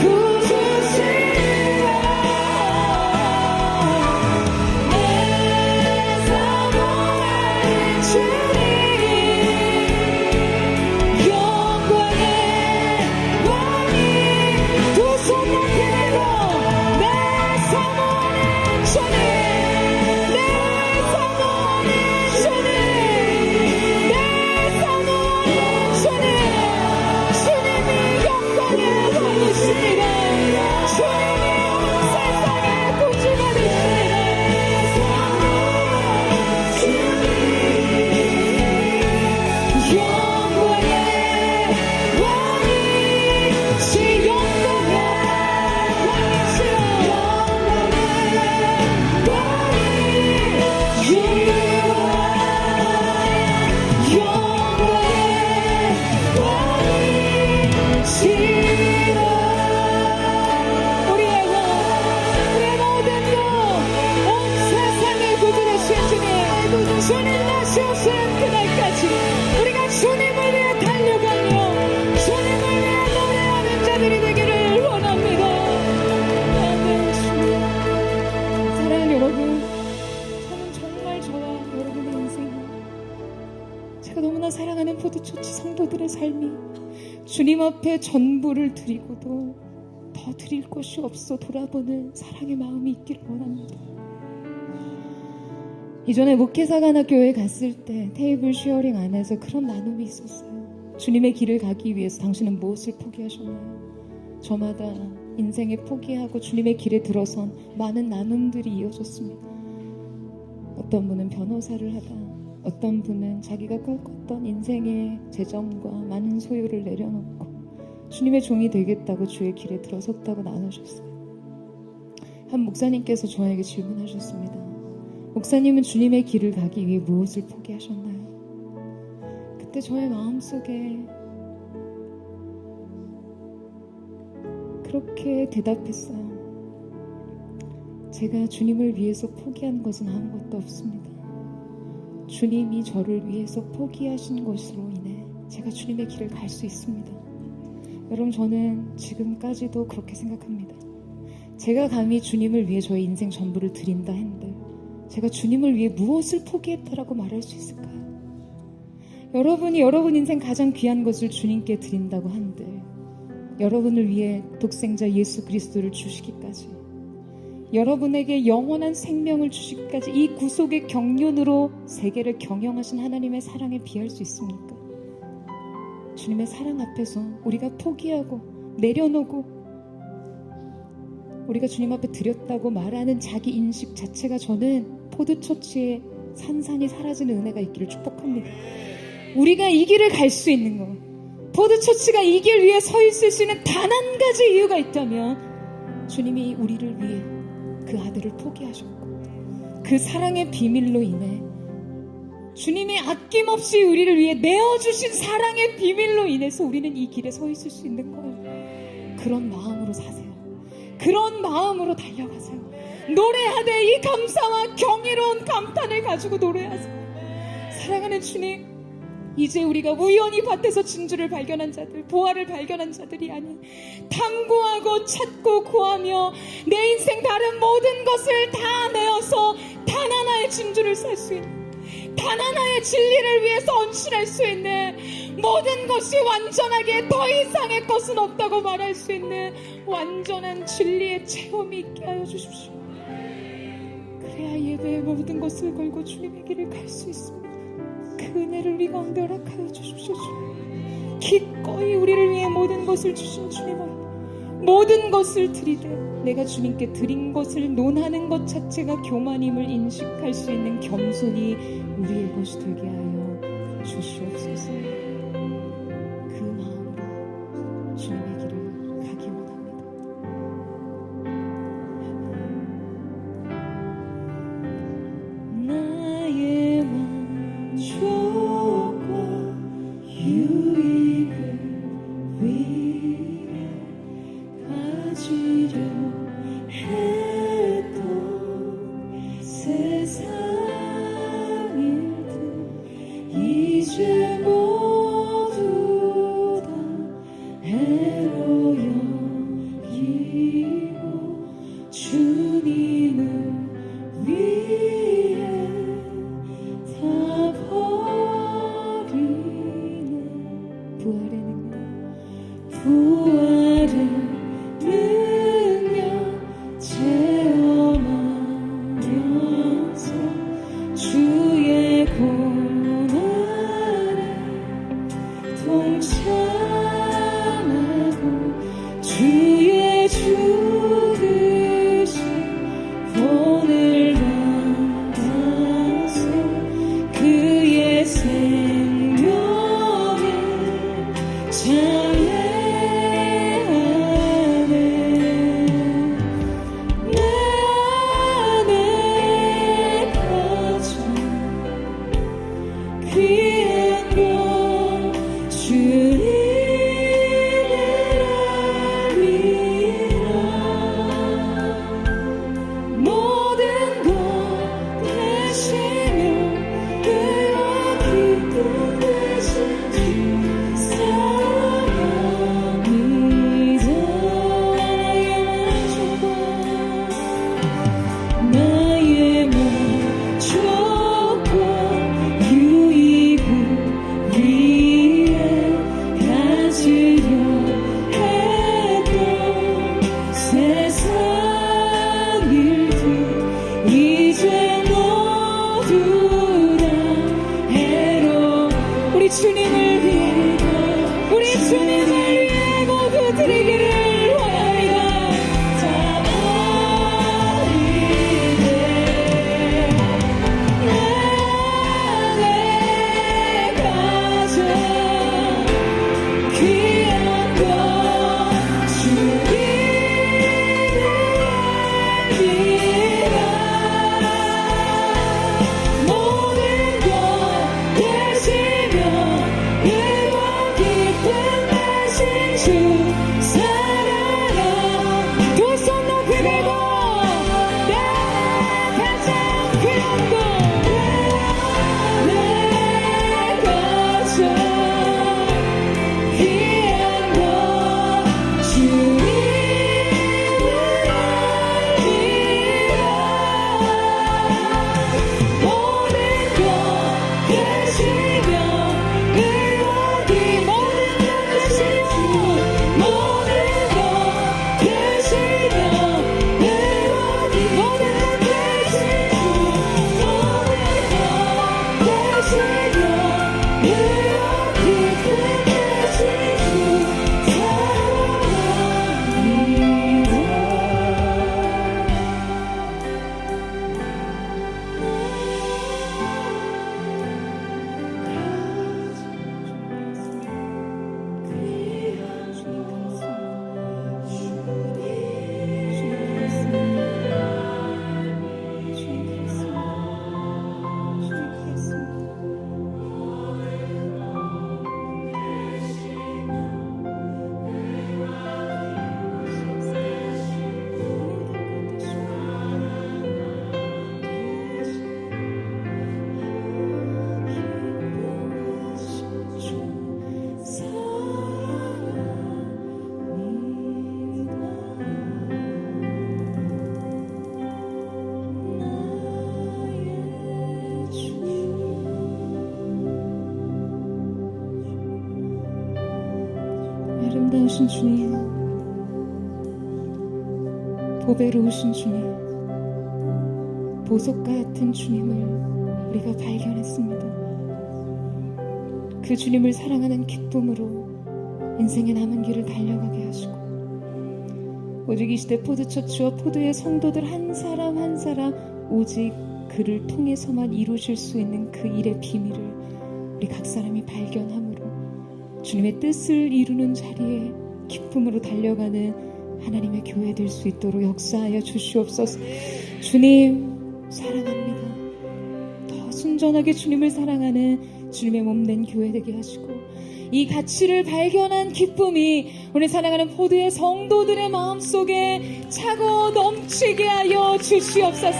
구주시라. 내 사모하는 주님 영광의 왕이 두 손 높이 들고 내 사모하는 주님, 내 사모하는 주님, 내 사모하는 주님, 주님이 영광의 왕이십니다. 주님이 온 세상의 구주가 되십니다. 영광의 왕이 시 영광의 왕이시여. 영광의 왕이 영광의 왕이시여. 우리의 왕, 우리의 모든 영, 온 세상의 구주 되신 주님, 주님 다시 오시는 그날까지 우리가 주님을 위해 달려가며 주님을 위해 노래하는 자들이 되기를 원합니다. 아멘. 주님. 사랑하는 여러분, 저는 정말 저와 여러분의 인생이, 제가 너무나 사랑하는 포도초치 성도들의 삶이 주님 앞에 전부를 드리고도 더 드릴 것이 없어 돌아보는 사랑의 마음이 있기를 원합니다. 이전에 목회사관학교에 갔을 때 테이블 쉐어링 안에서 그런 나눔이 있었어요. 주님의 길을 가기 위해서 당신은 무엇을 포기하셨나요? 저마다 인생에 포기하고 주님의 길에 들어선 많은 나눔들이 이어졌습니다. 어떤 분은 변호사를 하다, 어떤 분은 자기가 꿈꿨던 인생의 재정과 많은 소유를 내려놓고 주님의 종이 되겠다고 주의 길에 들어섰다고 나누셨어요. 한 목사님께서 저에게 질문하셨습니다. 목사님은 주님의 길을 가기 위해 무엇을 포기하셨나요? 그때 저의 마음속에 그렇게 대답했어요. 제가 주님을 위해서 포기한 것은 아무것도 없습니다. 주님이 저를 위해서 포기하신 것으로 인해 제가 주님의 길을 갈 수 있습니다. 여러분, 저는 지금까지도 그렇게 생각합니다. 제가 감히 주님을 위해 저의 인생 전부를 드린다 한들 제가 주님을 위해 무엇을 포기했다라고 말할 수 있을까요? 여러분이 여러분 인생 가장 귀한 것을 주님께 드린다고 한들 여러분을 위해 독생자 예수 그리스도를 주시기까지, 여러분에게 영원한 생명을 주시기까지 이 구속의 경륜으로 세계를 경영하신 하나님의 사랑에 비할 수 있습니까? 주님의 사랑 앞에서 우리가 포기하고 내려놓고 우리가 주님 앞에 드렸다고 말하는 자기 인식 자체가 저는 포도처치의 산산이 사라지는 은혜가 있기를 축복합니다. 우리가 이 길을 갈 수 있는 것, 포도처치가 이 길 위에 서 있을 수 있는 단 한 가지 이유가 있다면 주님이 우리를 위해 그 아들을 포기하셨고 그 사랑의 비밀로 인해 주님이 아낌없이 우리를 위해 내어주신 사랑의 비밀로 인해서 우리는 이 길에 서 있을 수 있는 거예요. 그런 마음으로 사세요. 그런 마음으로 달려가세요. 노래하되 이 감사와 경이로운 감탄을 가지고 노래하세요. 사랑하는 주님, 이제 우리가 우연히 밭에서 진주를 발견한 자들, 보화를 발견한 자들이 아닌 탐구하고 찾고 구하며 내 인생 다른 모든 것을 다 내어서 단 하나의 진주를 살 수 있는, 단 하나의 진리를 위해서 헌신할 수 있는, 모든 것이 완전하게 더 이상의 것은 없다고 말할 수 있는 완전한 진리의 체험이 있게 하여 주십시오. 그래야 예배의 모든 것을 걸고 주님의 길을 갈 수 있습니다. 그 은혜를 우리 가운데 허락하여 주십시오. 주님, 기꺼이 우리를 위해 모든 것을 주신 주님을, 모든 것을 드리되 내가 주님께 드린 것을 논하는 것 자체가 교만임을 인식할 수 있는 겸손이 우리의 것이 되게 하여 주시옵소서. 그 마음으로 주님의 길을 가기 원합니다. 나의 만족과 유익을 위해 가지려 했던 세상 일들 이제 모두 다 해로 여기고 주님을 위해 다 버리는 부활의 능력 체험하면서 주의 고난에 동참하고 주의 죽으신 본을 받아서 그의 생명의 장애 내 안에 가장 귀한 건 주님을 알리라. 모든 것 대시며 그와 기쁨 대신 주 사랑합니다. 나의 만족과 유익을 위해 아름다우신 주님, 보배로우신 주님, 보석 같은 주님을 우리가 발견했습니다. 그 주님을 사랑하는 기쁨으로 인생의 남은 길을 달려가게 하시고, 오직 이 시대 포도처치와 포도의 성도들 한 사람 한 사람 오직 그를 통해서만 이루실 수 있는 그 일의 비밀을 우리 각 사람이 발견함으로 주님의 뜻을 이루는 자리에 기쁨으로 달려가는 하나님의 교회 될 수 있도록 역사하여 주시옵소서. 주님 사랑합니다. 더 순전하게 주님을 사랑하는 주님의 몸된 교회 되게 하시고, 이 가치를 발견한 기쁨이 우리 사랑하는 포도의 성도들의 마음속에 차고 넘치게 하여 주시옵소서.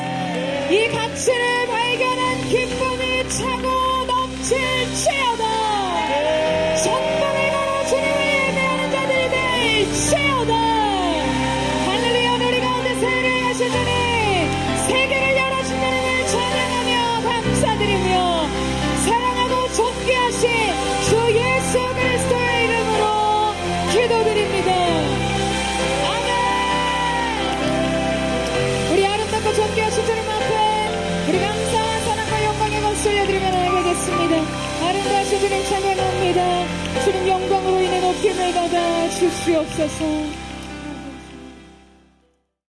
이 가치를 발견한 기쁨이 차고 넘칠지어다. 천국을 걸어 주님을 예배하는 자들이 될지어다. 할렐루야. 우리 가운데 세례를 하신 주님, 세계를 열어준 주님을 찬양하며 감사드리며 사랑하고 존귀하신 주 예수 그리스도의 이름으로 기도드립니다. 아멘. 우리 아름답고 존귀하신 주님 앞에 우리 감사한 사랑과 영광의 박수 올려드리며 나아가겠습니다. 아름다우신 주님 찬양합니다. 주님 영광으로 인해 높임을 받아 주시옵소서.